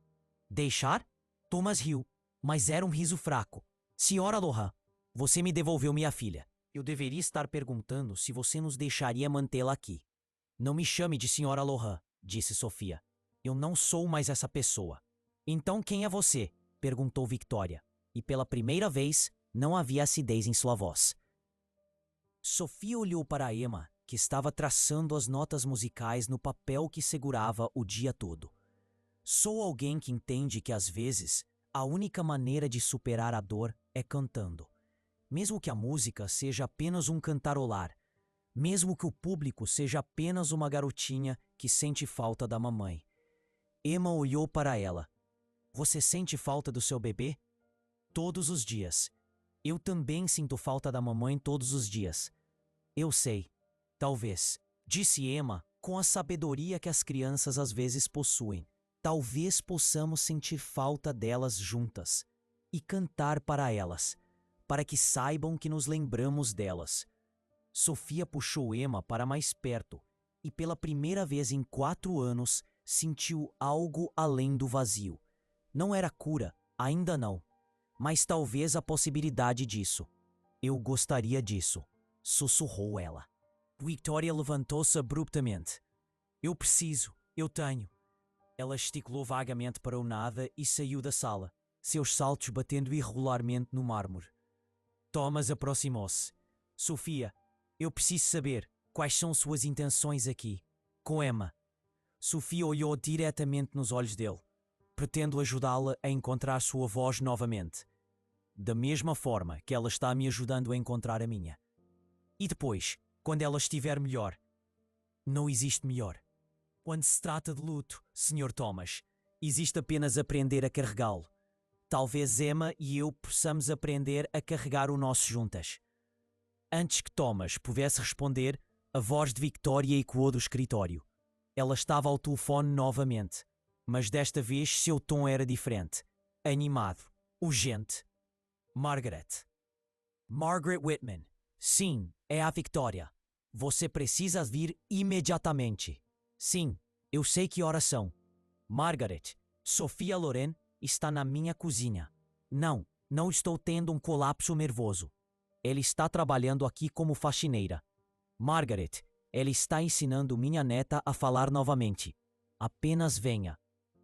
Deixar? Thomas riu, mas era um riso fraco. Senhora Lohan, você me devolveu minha filha. Eu deveria estar perguntando se você nos deixaria mantê-la aqui. Não me chame de Senhora Lohan, disse Sophia. Eu não sou mais essa pessoa. Então quem é você? Perguntou Victoria. E pela primeira vez, não havia acidez em sua voz. Sophia olhou para Emma, que estava traçando as notas musicais no papel que segurava o dia todo. Sou alguém que entende que, às vezes, a única maneira de superar a dor é cantando. Mesmo que a música seja apenas um cantarolar, mesmo que o público seja apenas uma garotinha que sente falta da mamãe. Emma olhou para ela. Você sente falta do seu bebê? Todos os dias. Eu também sinto falta da mamãe todos os dias. Eu sei. Talvez, disse Emma com a sabedoria que as crianças às vezes possuem. Talvez possamos sentir falta delas juntas e cantar para elas, para que saibam que nos lembramos delas. Sophia puxou Emma para mais perto e pela primeira vez em 4 anos sentiu algo além do vazio. Não era cura, ainda não, mas talvez a possibilidade disso. Eu gostaria disso, sussurrou ela. Victoria levantou-se abruptamente. Eu preciso, eu tenho. Ela gesticulou vagamente para o nada e saiu da sala, seus saltos batendo irregularmente no mármore. Thomas aproximou-se. Sofia, eu preciso saber quais são suas intenções aqui, com Emma. Sofia olhou diretamente nos olhos dele. Pretendo ajudá-la a encontrar sua voz novamente, da mesma forma que ela está me ajudando a encontrar a minha. E depois, quando ela estiver melhor. Não existe melhor. Quando se trata de luto, Sr. Thomas, existe apenas aprender a carregá-lo. Talvez Emma e eu possamos aprender a carregar o nosso juntas. Antes que Thomas pudesse responder, a voz de Victoria ecoou do escritório. Ela estava ao telefone novamente, mas desta vez seu tom era diferente. Animado. Urgente. Margaret. Margaret Whitman. Sim, é a Victoria. Você precisa vir imediatamente. Sim, eu sei que horas são. Margaret, Sofia Loren está na minha cozinha. Não estou tendo um colapso nervoso. Ela está trabalhando aqui como faxineira. Margaret, ela está ensinando minha neta a falar novamente. Apenas venha.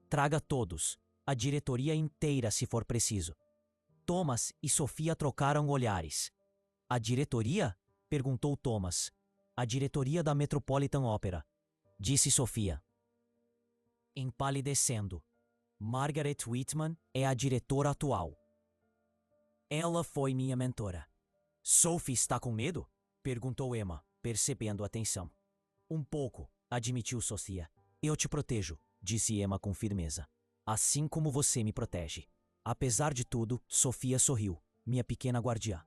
Traga todos, a diretoria inteira se for preciso. Thomas e Sofia trocaram olhares. A diretoria? Perguntou Thomas. A diretoria da Metropolitan Opera, disse Sofia. Empalidecendo. Margaret Whitman é a diretora atual. Ela foi minha mentora. Sophie está com medo? Perguntou Emma, percebendo a tensão. Um pouco, admitiu Sofia. Eu te protejo, disse Emma com firmeza. Assim como você me protege. Apesar de tudo, Sofia sorriu, minha pequena guardiã.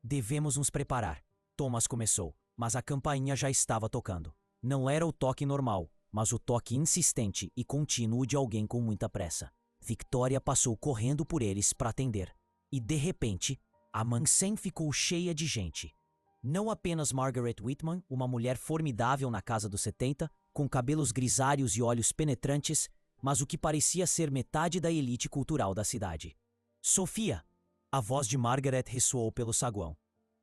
Devemos nos preparar. Thomas começou, mas a campainha já estava tocando. Não era o toque normal, mas o toque insistente e contínuo de alguém com muita pressa. Victoria passou correndo por eles para atender. E, de repente, a mansão ficou cheia de gente. Não apenas Margaret Whitman, uma mulher formidável na casa dos 70, com cabelos grisalhos e olhos penetrantes, mas o que parecia ser metade da elite cultural da cidade. Sofia! A voz de Margaret ressoou pelo saguão.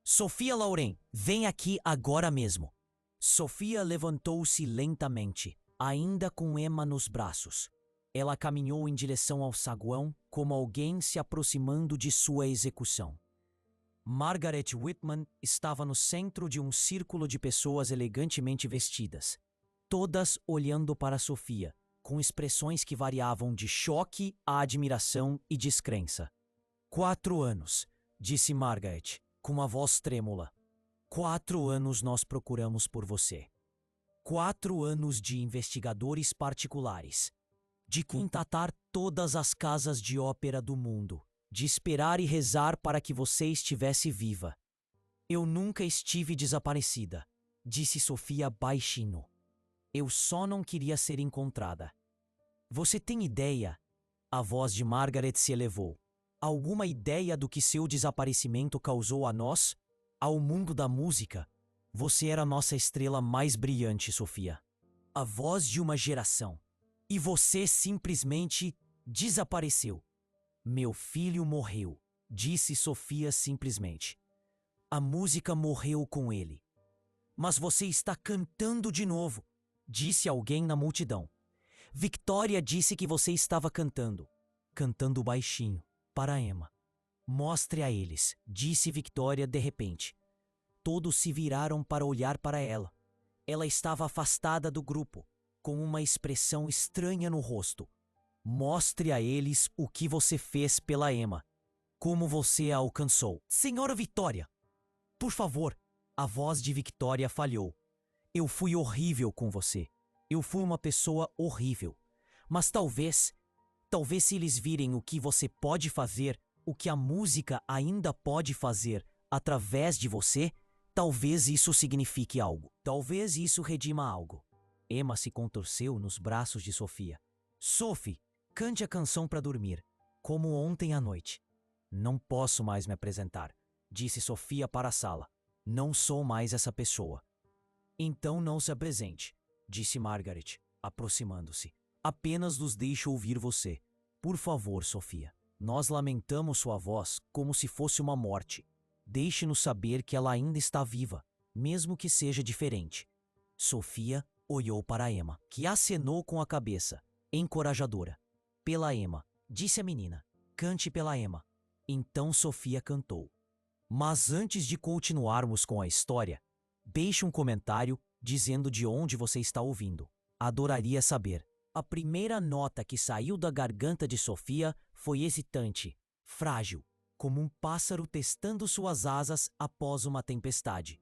Sofia Loren, vem aqui agora mesmo. Sofia levantou-se lentamente, ainda com Emma nos braços. Ela caminhou em direção ao saguão, como alguém se aproximando de sua execução. Margaret Whitman estava no centro de um círculo de pessoas elegantemente vestidas, todas olhando para Sofia, com expressões que variavam de choque a admiração e descrença. 4 anos, disse Margaret, com uma voz trêmula. 4 anos nós procuramos por você. 4 anos de investigadores particulares, de contatar todas as casas de ópera do mundo, de esperar e rezar para que você estivesse viva. Eu nunca estive desaparecida, disse Sofia baixinho. Eu só não queria ser encontrada. Você tem ideia? A voz de Margaret se elevou. Alguma ideia do que seu desaparecimento causou a nós? Ao mundo da música? Você era a nossa estrela mais brilhante, Sofia. A voz de uma geração. E você simplesmente desapareceu. Meu filho morreu, disse Sofia simplesmente. A música morreu com ele. Mas você está cantando de novo, disse alguém na multidão. Victoria disse que você estava cantando. Cantando baixinho, para Emma. Mostre a eles, disse Victoria de repente. Todos se viraram para olhar para ela. Ela estava afastada do grupo, com uma expressão estranha no rosto. Mostre a eles o que você fez pela Emma. Como você a alcançou. Senhora Victoria! Por favor! A voz de Victoria falhou. Eu fui horrível com você. Eu fui uma pessoa horrível. Mas talvez se eles virem o que você pode fazer, o que a música ainda pode fazer através de você, talvez isso signifique algo. Talvez isso redima algo. Emma se contorceu nos braços de Sofia. Sophie, cante a canção para dormir, como ontem à noite. Não posso mais me apresentar, disse Sofia para a sala. Não sou mais essa pessoa. Então não se apresente, disse Margaret, aproximando-se. Apenas nos deixe ouvir você. Por favor, Sofia. Nós lamentamos sua voz como se fosse uma morte. Deixe-nos saber que ela ainda está viva, mesmo que seja diferente. Sofia olhou para Emma, que acenou com a cabeça, encorajadora. Pela Emma, disse a menina. Cante pela Emma. Então Sofia cantou. Mas antes de continuarmos com a história, deixe um comentário dizendo de onde você está ouvindo. Adoraria saber. A primeira nota que saiu da garganta de Sofia foi hesitante, frágil, como um pássaro testando suas asas após uma tempestade.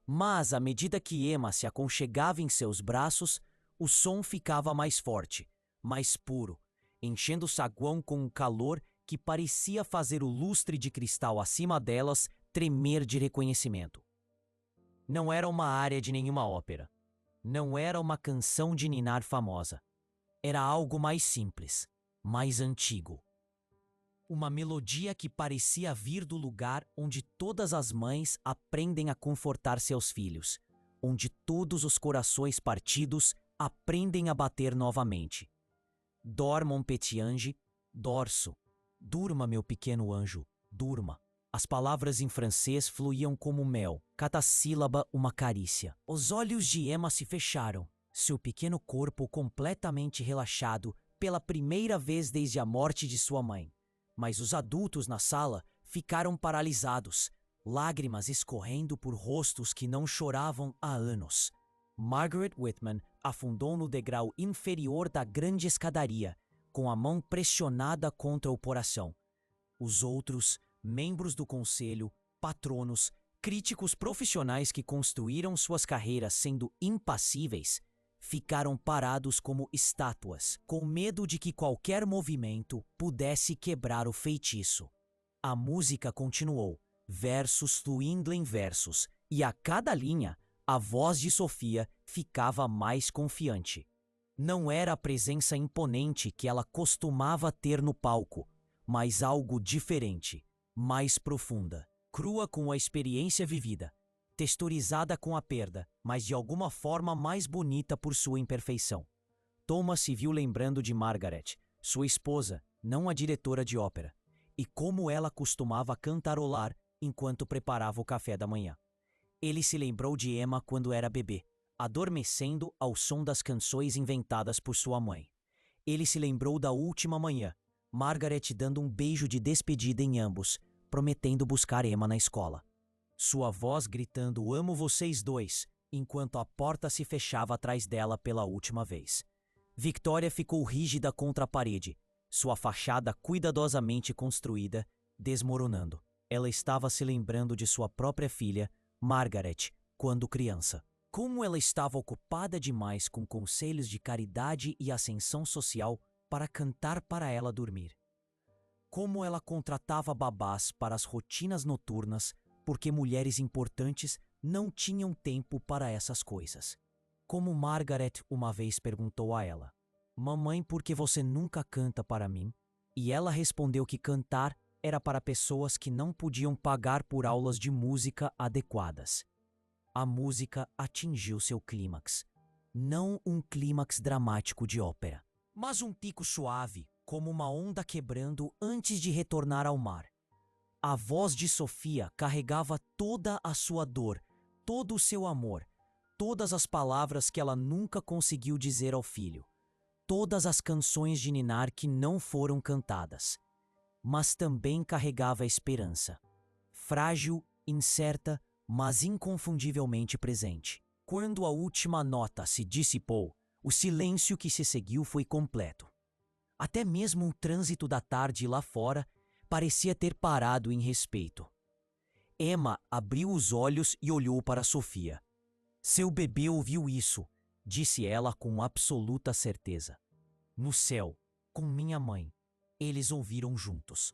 Mas, à medida que Emma se aconchegava em seus braços, o som ficava mais forte, mais puro, enchendo o saguão com um calor que parecia fazer o lustre de cristal acima delas tremer de reconhecimento. Não era uma área de nenhuma ópera. Não era uma canção de ninar famosa. Era algo mais simples, mais antigo. Uma melodia que parecia vir do lugar onde todas as mães aprendem a confortar seus filhos, onde todos os corações partidos aprendem a bater novamente. Dorma, mon petit ange, dorso. Durma, meu pequeno anjo, durma. As palavras em francês fluíam como mel, cada sílaba uma carícia. Os olhos de Emma se fecharam, seu pequeno corpo completamente relaxado pela primeira vez desde a morte de sua mãe. Mas os adultos na sala ficaram paralisados, lágrimas escorrendo por rostos que não choravam há anos. Margaret Whitman afundou no degrau inferior da grande escadaria, com a mão pressionada contra o coração. Os outros, membros do conselho, patronos, críticos profissionais que construíram suas carreiras sendo impassíveis, ficaram parados como estátuas, com medo de que qualquer movimento pudesse quebrar o feitiço. A música continuou, versos fluindo em versos, e a cada linha, a voz de Sofia ficava mais confiante. Não era a presença imponente que ela costumava ter no palco, mas algo diferente, mais profunda, crua com a experiência vivida, texturizada com a perda, mas de alguma forma mais bonita por sua imperfeição. Thomas se viu lembrando de Margaret, sua esposa, não a diretora de ópera, e como ela costumava cantarolar enquanto preparava o café da manhã. Ele se lembrou de Emma quando era bebê, adormecendo ao som das canções inventadas por sua mãe. Ele se lembrou da última manhã, Margaret dando um beijo de despedida em ambos, prometendo buscar Emma na escola. Sua voz gritando "Amo vocês dois", enquanto a porta se fechava atrás dela pela última vez. Victoria ficou rígida contra a parede, sua fachada cuidadosamente construída, desmoronando. Ela estava se lembrando de sua própria filha, Margaret, quando criança. Como ela estava ocupada demais com conselhos de caridade e ascensão social para cantar para ela dormir. Como ela contratava babás para as rotinas noturnas, porque mulheres importantes não tinham tempo para essas coisas. Como Margaret uma vez perguntou a ela: "Mamãe, por que você nunca canta para mim?" E ela respondeu que cantar era para pessoas que não podiam pagar por aulas de música adequadas. A música atingiu seu clímax. Não um clímax dramático de ópera, mas um pico suave, como uma onda quebrando antes de retornar ao mar. A voz de Sofia carregava toda a sua dor, todo o seu amor, todas as palavras que ela nunca conseguiu dizer ao filho, todas as canções de ninar que não foram cantadas. Mas também carregava a esperança, frágil, incerta, mas inconfundivelmente presente. Quando a última nota se dissipou, o silêncio que se seguiu foi completo. Até mesmo o trânsito da tarde lá fora parecia ter parado em respeito. Emma abriu os olhos e olhou para Sofia. "Seu bebê ouviu isso", disse ela com absoluta certeza. "No céu, com minha mãe, eles ouviram juntos."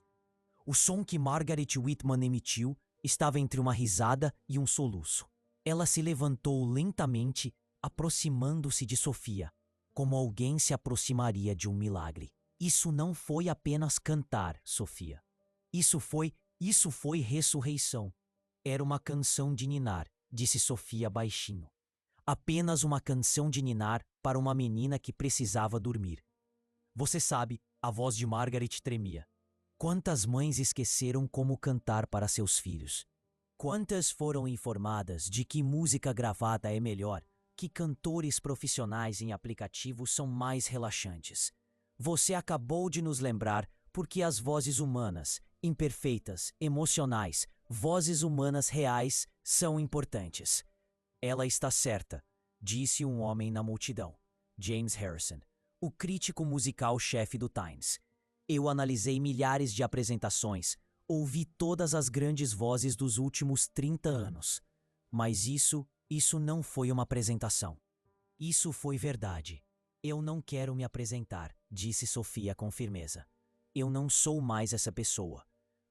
O som que Margaret Whitman emitiu estava entre uma risada e um soluço. Ela se levantou lentamente, aproximando-se de Sofia, como alguém se aproximaria de um milagre. "Isso não foi apenas cantar, Sofia. Isso foi ressurreição. Era uma canção de ninar", disse Sofia baixinho. "Apenas uma canção de ninar para uma menina que precisava dormir." Você sabe, a voz de Margaret tremia. Quantas mães esqueceram como cantar para seus filhos? Quantas foram informadas de que música gravada é melhor, que cantores profissionais em aplicativos são mais relaxantes? Você acabou de nos lembrar Porque as vozes humanas, imperfeitas, emocionais, vozes humanas reais, são importantes. Ela está certa, disse um homem na multidão. James Harrison, o crítico musical-chefe do Times. Eu analisei milhares de apresentações, ouvi todas as grandes vozes dos últimos 30 anos. Mas isso não foi uma apresentação. Isso foi verdade. Eu não quero me apresentar, disse Sofia com firmeza. Eu não sou mais essa pessoa.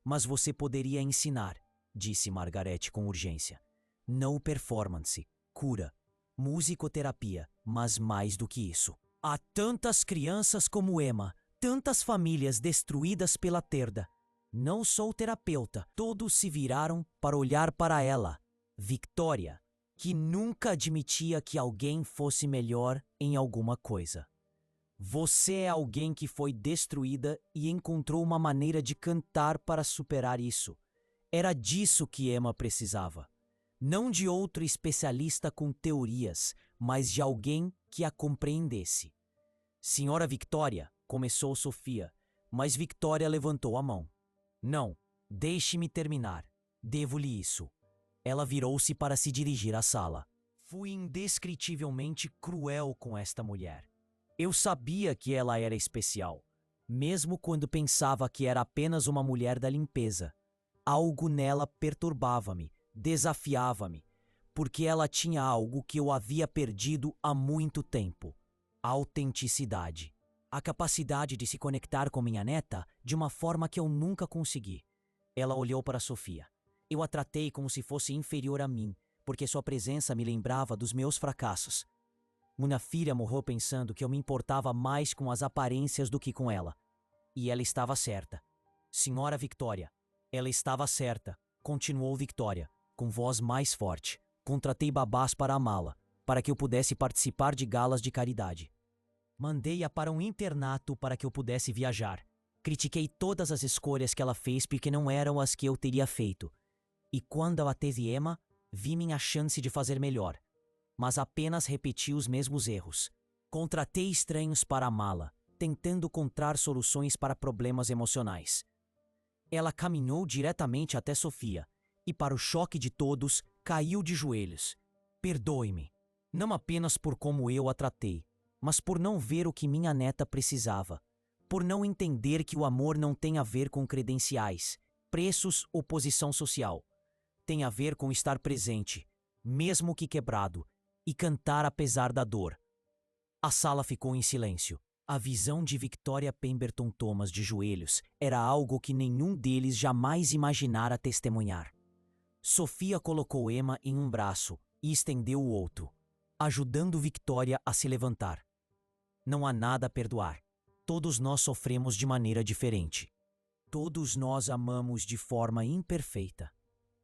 Mas você poderia ensinar, disse Margaret com urgência. Não performance, cura, musicoterapia, mas mais do que isso. Há tantas crianças como Emma, tantas famílias destruídas pela perda. Não sou terapeuta. Todos se viraram para olhar para ela, Victoria, que nunca admitia que alguém fosse melhor em alguma coisa. Você é alguém que foi destruída e encontrou uma maneira de cantar para superar isso. Era disso que Emma precisava. Não de outro especialista com teorias, mas de alguém que a compreendesse. Senhora Victoria, começou Sofia, mas Victoria levantou a mão. Não, deixe-me terminar. Devo-lhe isso. Ela virou-se para se dirigir à sala. Fui indescritivelmente cruel com esta mulher. Eu sabia que ela era especial, mesmo quando pensava que era apenas uma mulher da limpeza. Algo nela perturbava-me, desafiava-me, porque ela tinha algo que eu havia perdido há muito tempo: a autenticidade. A capacidade de se conectar com minha neta de uma forma que eu nunca consegui. Ela olhou para Sofia. Eu a tratei como se fosse inferior a mim, porque sua presença me lembrava dos meus fracassos. Minha filha morreu pensando que eu me importava mais com as aparências do que com ela. E ela estava certa. Senhora Victoria, ela estava certa, continuou Victoria, com voz mais forte. Contratei babás para amá-la, para que eu pudesse participar de galas de caridade. Mandei-a para um internato para que eu pudesse viajar. Critiquei todas as escolhas que ela fez porque não eram as que eu teria feito. E quando ela teve Emma, vi minha chance de fazer melhor. Mas apenas repeti os mesmos erros. Contratei estranhos para amá-la, tentando encontrar soluções para problemas emocionais. Ela caminhou diretamente até Sofia e, para o choque de todos, caiu de joelhos. Perdoe-me, não apenas por como eu a tratei, mas por não ver o que minha neta precisava, por não entender que o amor não tem a ver com credenciais, preços ou posição social. Tem a ver com estar presente, mesmo que quebrado, e cantar apesar da dor. A sala ficou em silêncio. A visão de Victoria Pemberton Thomas de joelhos era algo que nenhum deles jamais imaginara testemunhar. Sofia colocou Emma em um braço e estendeu o outro, ajudando Victoria a se levantar. Não há nada a perdoar. Todos nós sofremos de maneira diferente. Todos nós amamos de forma imperfeita.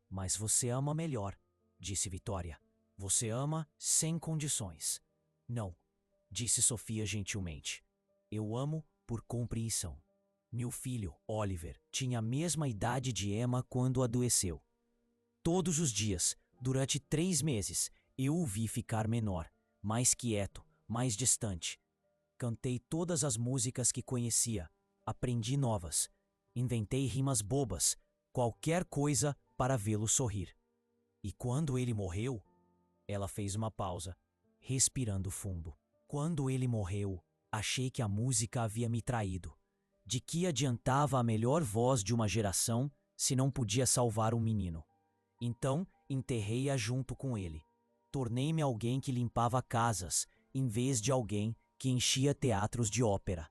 Mas você ama melhor, disse Victoria. Você ama sem condições. Não, disse Sofia gentilmente. Eu amo por compreensão. Meu filho, Oliver, tinha a mesma idade de Emma quando adoeceu. Todos os dias, durante 3 meses, eu o vi ficar menor, mais quieto, mais distante. Cantei todas as músicas que conhecia, aprendi novas, inventei rimas bobas, qualquer coisa para vê-lo sorrir. E quando ele morreu, ela fez uma pausa, respirando fundo. Quando ele morreu, achei que a música havia me traído. De que adiantava a melhor voz de uma geração se não podia salvar um menino? Então, enterrei-a junto com ele. Tornei-me alguém que limpava casas, em vez de alguém que enchia teatros de ópera.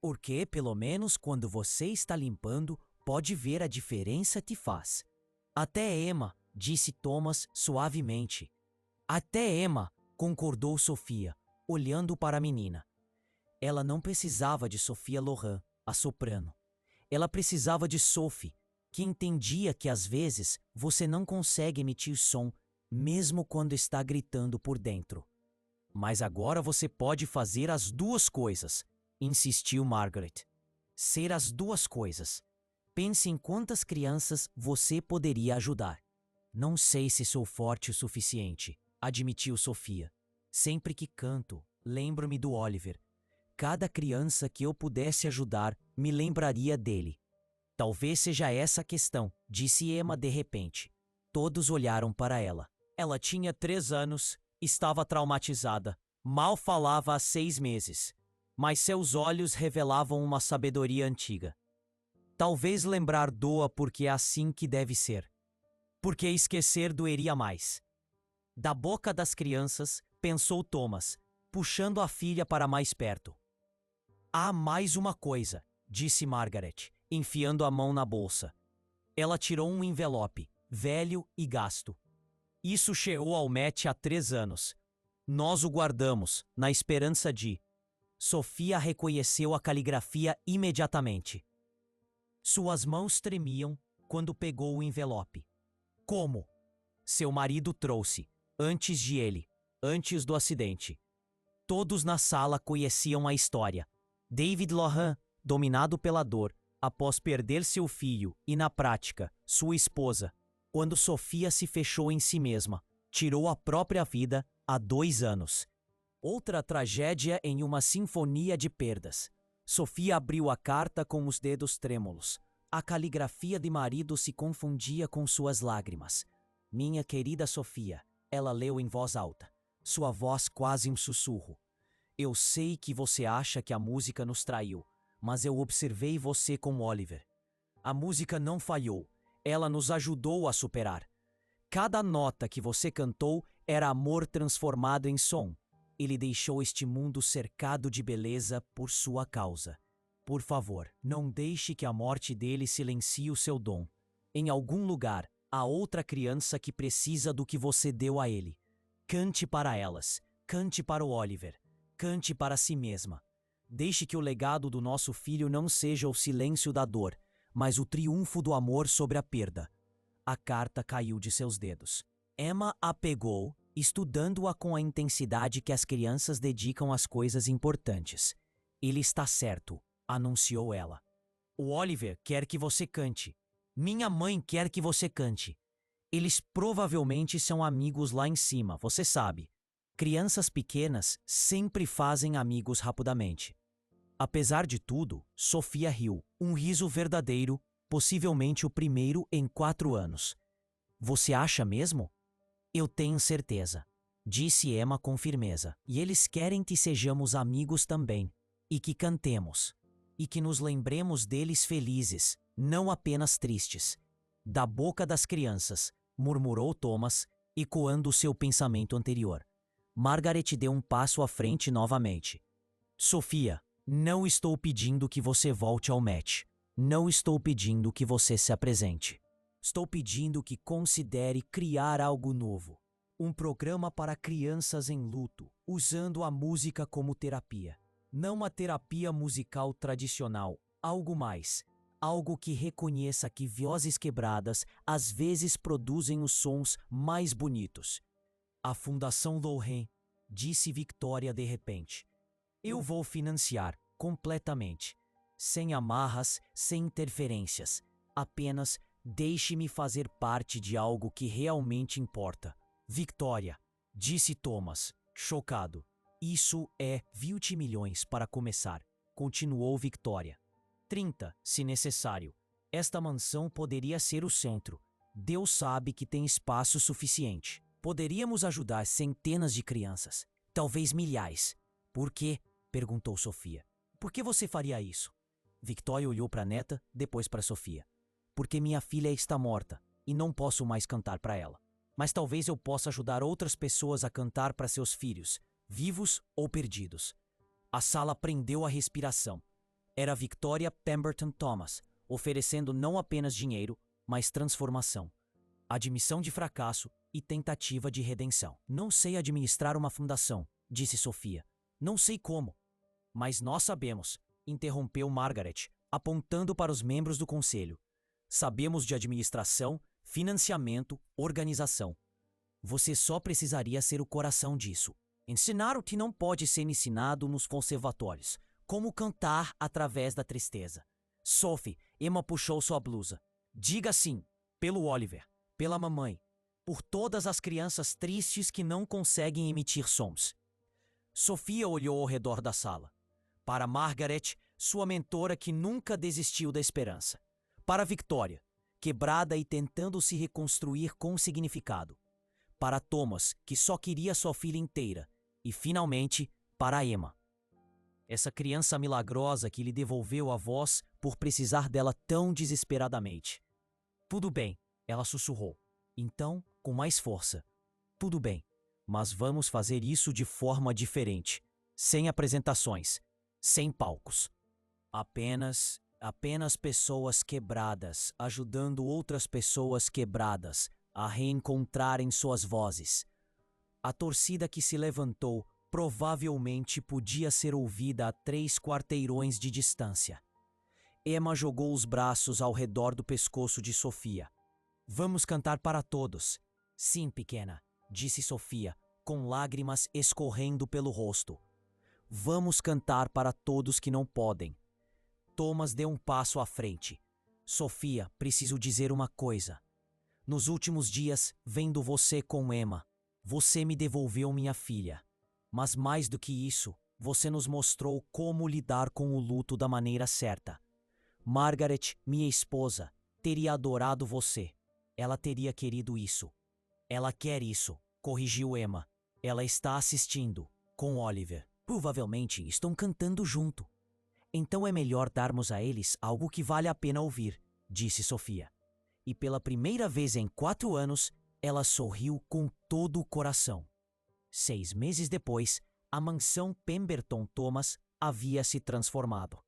Porque, pelo menos quando você está limpando, pode ver a diferença que faz. Até Emma, disse Thomas suavemente. Até Emma, concordou Sofia, olhando para a menina. Ela não precisava de Sophia Loren, a soprano. Ela precisava de Sophie, que entendia que às vezes você não consegue emitir som, mesmo quando está gritando por dentro. Mas agora você pode fazer as duas coisas, insistiu Margaret. Ser as duas coisas. Pense em quantas crianças você poderia ajudar. Não sei se sou forte o suficiente, admitiu Sofia. Sempre que canto, lembro-me do Oliver. Cada criança que eu pudesse ajudar me lembraria dele. Talvez seja essa a questão, disse Emma de repente. Todos olharam para ela. Ela tinha 3 anos, estava traumatizada, mal falava há 6 meses, mas seus olhos revelavam uma sabedoria antiga. Talvez lembrar doa porque é assim que deve ser. Porque esquecer doeria mais. Da boca das crianças, pensou Thomas, puxando a filha para mais perto. Há mais uma coisa, disse Margaret, enfiando a mão na bolsa. Ela tirou um envelope, velho e gasto. Isso chegou ao Met há 3 anos. Nós o guardamos, na esperança de... Sofia reconheceu a caligrafia imediatamente. Suas mãos tremiam quando pegou o envelope. Como? Seu marido trouxe, antes de ele, antes do acidente. Todos na sala conheciam a história. David Lohan, dominado pela dor, após perder seu filho e, na prática, sua esposa, quando Sofia se fechou em si mesma, tirou a própria vida há 2 anos. Outra tragédia em uma sinfonia de perdas. Sofia abriu a carta com os dedos trêmulos. A caligrafia de marido se confundia com suas lágrimas. Minha querida Sofia, ela leu em voz alta, sua voz quase um sussurro. Eu sei que você acha que a música nos traiu, mas eu observei você com Oliver. A música não falhou, ela nos ajudou a superar. Cada nota que você cantou era amor transformado em som. Ele deixou este mundo cercado de beleza por sua causa. Por favor, não deixe que a morte dele silencie o seu dom. Em algum lugar, há outra criança que precisa do que você deu a ele. Cante para elas, cante para o Oliver, cante para si mesma. Deixe que o legado do nosso filho não seja o silêncio da dor, mas o triunfo do amor sobre a perda. A carta caiu de seus dedos. Emma a pegou, estudando-a com a intensidade que as crianças dedicam às coisas importantes. Ele está certo, anunciou ela. O Oliver quer que você cante. Minha mãe quer que você cante. Eles provavelmente são amigos lá em cima, você sabe. Crianças pequenas sempre fazem amigos rapidamente. Apesar de tudo, Sofia riu, um riso verdadeiro, possivelmente o primeiro em 4 anos. Você acha mesmo? Eu tenho certeza, disse Emma com firmeza. E eles querem que sejamos amigos também, e que cantemos, e que nos lembremos deles felizes, não apenas tristes. Da boca das crianças, murmurou Thomas, ecoando o seu pensamento anterior. Margaret deu um passo à frente novamente. Sofia, não estou pedindo que você volte ao Met. Não estou pedindo que você se apresente. Estou pedindo que considere criar algo novo. Um programa para crianças em luto, usando a música como terapia. Não uma terapia musical tradicional, algo mais. Algo que reconheça que vozes quebradas às vezes produzem os sons mais bonitos. A Fundação Lohan, disse Victoria de repente. Eu vou financiar, completamente. Sem amarras, sem interferências. Apenas deixe-me fazer parte de algo que realmente importa. Victoria, disse Thomas, chocado. Isso é 20 milhões para começar, continuou Victoria. 30, se necessário. Esta mansão poderia ser o centro. Deus sabe que tem espaço suficiente. Poderíamos ajudar centenas de crianças, talvez milhares. Por quê? Perguntou Sofia. Por que você faria isso? Victoria olhou para a neta, depois para Sofia. Porque minha filha está morta e não posso mais cantar para ela. Mas talvez eu possa ajudar outras pessoas a cantar para seus filhos, vivos ou perdidos. A sala prendeu a respiração. Era Victoria Pemberton Thomas, oferecendo não apenas dinheiro, mas transformação. Admissão de fracasso e tentativa de redenção. Não sei administrar uma fundação, disse Sofia. Não sei como. Mas nós sabemos, interrompeu Margaret, apontando para os membros do conselho. Sabemos de administração, financiamento, organização. Você só precisaria ser o coração disso. Ensinar o que não pode ser ensinado nos conservatórios. Como cantar através da tristeza. Sophie, Emma puxou sua blusa. Diga sim, pelo Oliver, pela mamãe, por todas as crianças tristes que não conseguem emitir sons. Sofia olhou ao redor da sala. Para Margaret, sua mentora que nunca desistiu da esperança. Para Victoria, quebrada e tentando se reconstruir com significado. Para Thomas, que só queria sua filha inteira. E, finalmente, para Emma. Essa criança milagrosa que lhe devolveu a voz por precisar dela tão desesperadamente. Tudo bem, ela sussurrou. Então, com mais força. Tudo bem, mas vamos fazer isso de forma diferente. Sem apresentações. Sem palcos. Apenas pessoas quebradas ajudando outras pessoas quebradas a reencontrarem suas vozes. A torcida que se levantou provavelmente podia ser ouvida a 3 quarteirões de distância. Emma jogou os braços ao redor do pescoço de Sofia. Vamos cantar para todos. Sim, pequena, disse Sofia, com lágrimas escorrendo pelo rosto. Vamos cantar para todos que não podem. Thomas deu um passo à frente. Sofia, preciso dizer uma coisa. Nos últimos dias, vendo você com Emma, você me devolveu minha filha. Mas mais do que isso, você nos mostrou como lidar com o luto da maneira certa. Margaret, minha esposa, teria adorado você. Ela teria querido isso. Ela quer isso, corrigiu Emma. Ela está assistindo, com Oliver. Provavelmente estão cantando junto. Então é melhor darmos a eles algo que vale a pena ouvir, disse Sofia. E pela primeira vez em 4 anos, ela sorriu com todo o coração. 6 meses depois, a mansão Pemberton Thomas havia se transformado.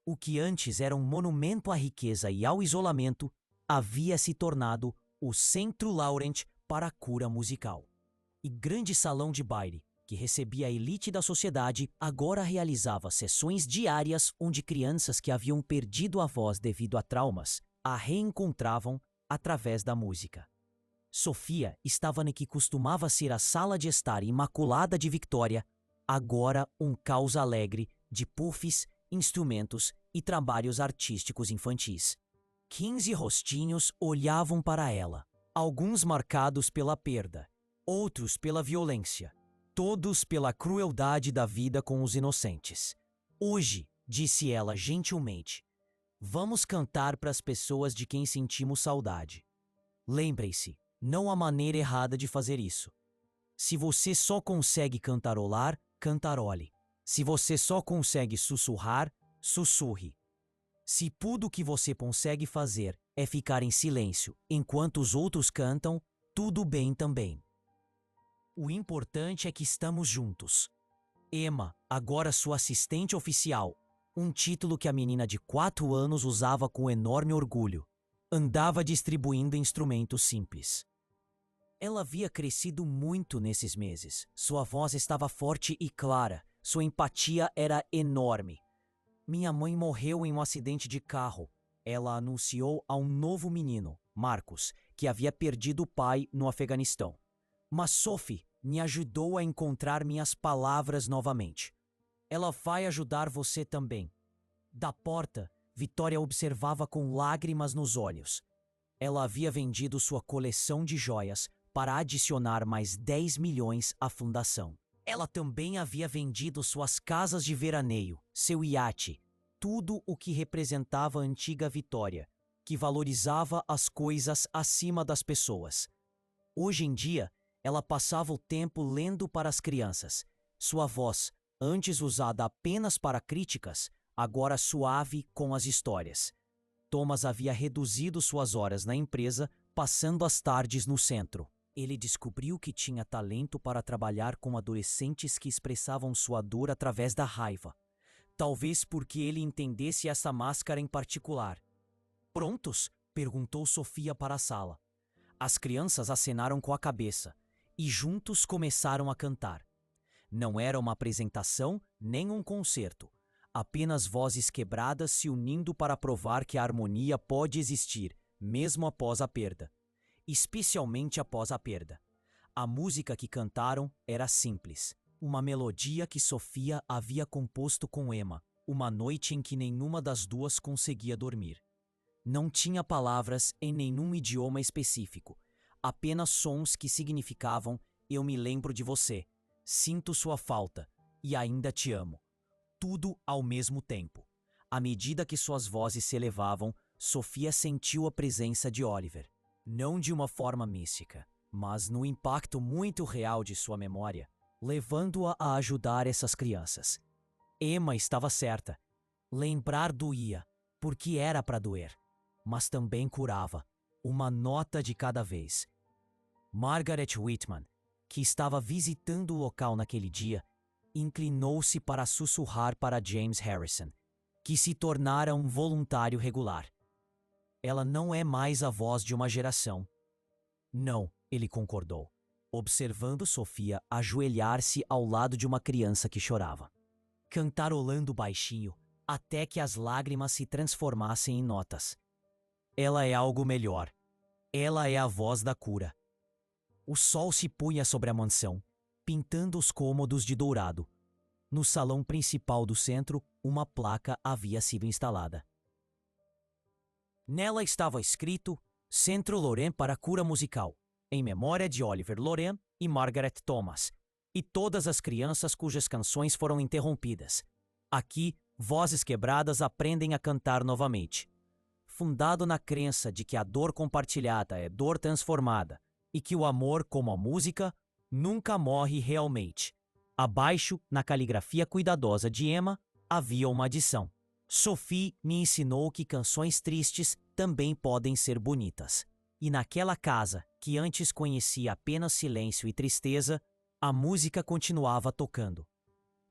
O que antes era um monumento à riqueza e ao isolamento, havia se tornado o Centro Laurent para a cura musical. E grande salão de baile, que recebia a elite da sociedade, agora realizava sessões diárias onde crianças que haviam perdido a voz devido a traumas a reencontravam através da música. Sofia estava no que costumava ser a sala de estar imaculada de Victoria, agora um caos alegre de puffs, instrumentos e trabalhos artísticos infantis. 15 rostinhos olhavam para ela, alguns marcados pela perda, outros pela violência, todos pela crueldade da vida com os inocentes. Hoje, disse ela gentilmente, vamos cantar para as pessoas de quem sentimos saudade. Lembrem-se, não há maneira errada de fazer isso. Se você só consegue cantarolar, cantarole. Se você só consegue sussurrar, sussurre. Se tudo o que você consegue fazer é ficar em silêncio enquanto os outros cantam, tudo bem também. O importante é que estamos juntos. Emma, agora sua assistente oficial, um título que a menina de 4 anos usava com enorme orgulho, andava distribuindo instrumentos simples. Ela havia crescido muito nesses meses. Sua voz estava forte e clara. Sua empatia era enorme. Minha mãe morreu em um acidente de carro. Ela anunciou a um novo menino, Marcos, que havia perdido o pai no Afeganistão. Mas Sophie me ajudou a encontrar minhas palavras novamente. Ela vai ajudar você também. Da porta, Victoria observava com lágrimas nos olhos. Ela havia vendido sua coleção de joias para adicionar mais 10 milhões à fundação. Ela também havia vendido suas casas de veraneio, seu iate, tudo o que representava a antiga Vitória, que valorizava as coisas acima das pessoas. Hoje em dia, ela passava o tempo lendo para as crianças. Sua voz, antes usada apenas para críticas, agora suave com as histórias. Thomas havia reduzido suas horas na empresa, passando as tardes no centro. Ele descobriu que tinha talento para trabalhar com adolescentes que expressavam sua dor através da raiva. Talvez porque ele entendesse essa máscara em particular. Prontos? Perguntou Sofia para a sala. As crianças acenaram com a cabeça e juntos começaram a cantar. Não era uma apresentação nem um concerto. Apenas vozes quebradas se unindo para provar que a harmonia pode existir, mesmo após a perda. Especialmente após a perda. A música que cantaram era simples. Uma melodia que Sofia havia composto com Emma, uma noite em que nenhuma das duas conseguia dormir. Não tinha palavras em nenhum idioma específico, apenas sons que significavam: eu me lembro de você, sinto sua falta e ainda te amo. tudo ao mesmo tempo. À medida que suas vozes se elevavam, Sofia sentiu a presença de Oliver. Não de uma forma mística, mas no impacto muito real de sua memória, levando-a a ajudar essas crianças. Emma estava certa. Lembrar doía, porque era para doer, mas também curava, uma nota de cada vez. Margaret Whitman, que estava visitando o local naquele dia, inclinou-se para sussurrar para James Harrison, que se tornara um voluntário regular. Ela não é mais a voz de uma geração. Não, ele concordou, observando Sofia ajoelhar-se ao lado de uma criança que chorava, cantarolando baixinho até que as lágrimas se transformassem em notas. Ela é algo melhor. Ela é a voz da cura. O sol se punha sobre a mansão, pintando os cômodos de dourado. No salão principal do centro, uma placa havia sido instalada. Nela estava escrito Centro Loren para Cura Musical, em memória de Oliver Loren e Margaret Thomas, e todas as crianças cujas canções foram interrompidas. Aqui, vozes quebradas aprendem a cantar novamente. Fundado na crença de que a dor compartilhada é dor transformada e que o amor, como a música, nunca morre realmente. Abaixo, na caligrafia cuidadosa de Emma, havia uma adição. Sophie me ensinou que canções tristes também podem ser bonitas. E naquela casa, que antes conhecia apenas silêncio e tristeza, a música continuava tocando.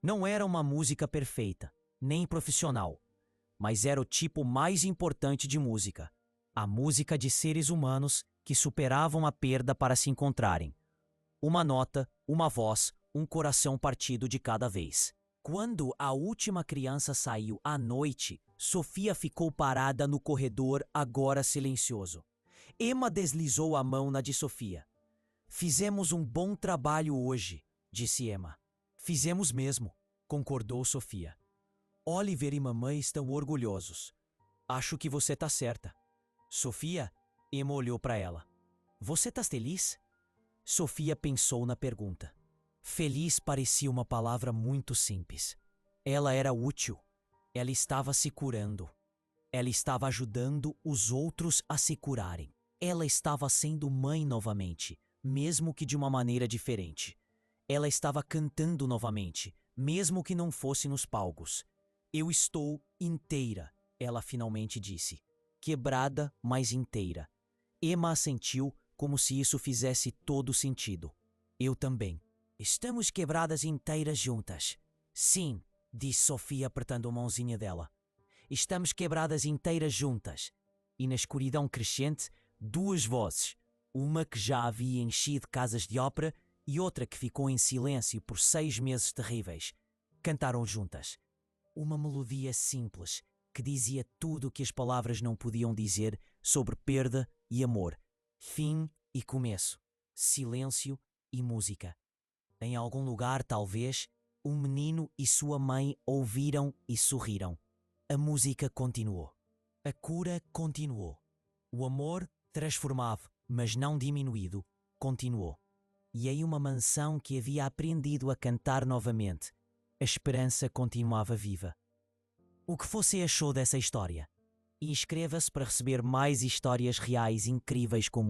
Não era uma música perfeita, nem profissional, mas era o tipo mais importante de música. A música de seres humanos que superavam a perda para se encontrarem. Uma nota, uma voz, um coração partido de cada vez. Quando a última criança saiu à noite, Sofia ficou parada no corredor, agora silencioso. Emma deslizou a mão na de Sofia. Fizemos um bom trabalho hoje, disse Emma. Fizemos mesmo, concordou Sofia. Oliver e mamãe estão orgulhosos. Acho que você tá certa. Sofia, Emma olhou para ela. Você tá feliz? Sofia pensou na pergunta. Feliz parecia uma palavra muito simples. Ela era útil. Ela estava se curando. Ela estava ajudando os outros a se curarem. Ela estava sendo mãe novamente, mesmo que de uma maneira diferente. Ela estava cantando novamente, mesmo que não fosse nos palcos. Eu estou inteira, ela finalmente disse. Quebrada, mas inteira. Emma assentiu como se isso fizesse todo sentido. Eu também. Estamos quebradas inteiras juntas. Sim, disse Sofia apertando a mãozinha dela. Estamos quebradas inteiras juntas. E na escuridão crescente, duas vozes. Uma que já havia enchido casas de ópera e outra que ficou em silêncio por 6 meses terríveis. Cantaram juntas. Uma melodia simples que dizia tudo o que as palavras não podiam dizer sobre perda e amor, fim e começo, silêncio e música. Em algum lugar, talvez, um menino e sua mãe ouviram e sorriram. A música continuou. A cura continuou. O amor, transformado, mas não diminuído, continuou. E em uma mansão que havia aprendido a cantar novamente, a esperança continuava viva. O que você achou dessa história? E inscreva-se para receber mais histórias reais incríveis como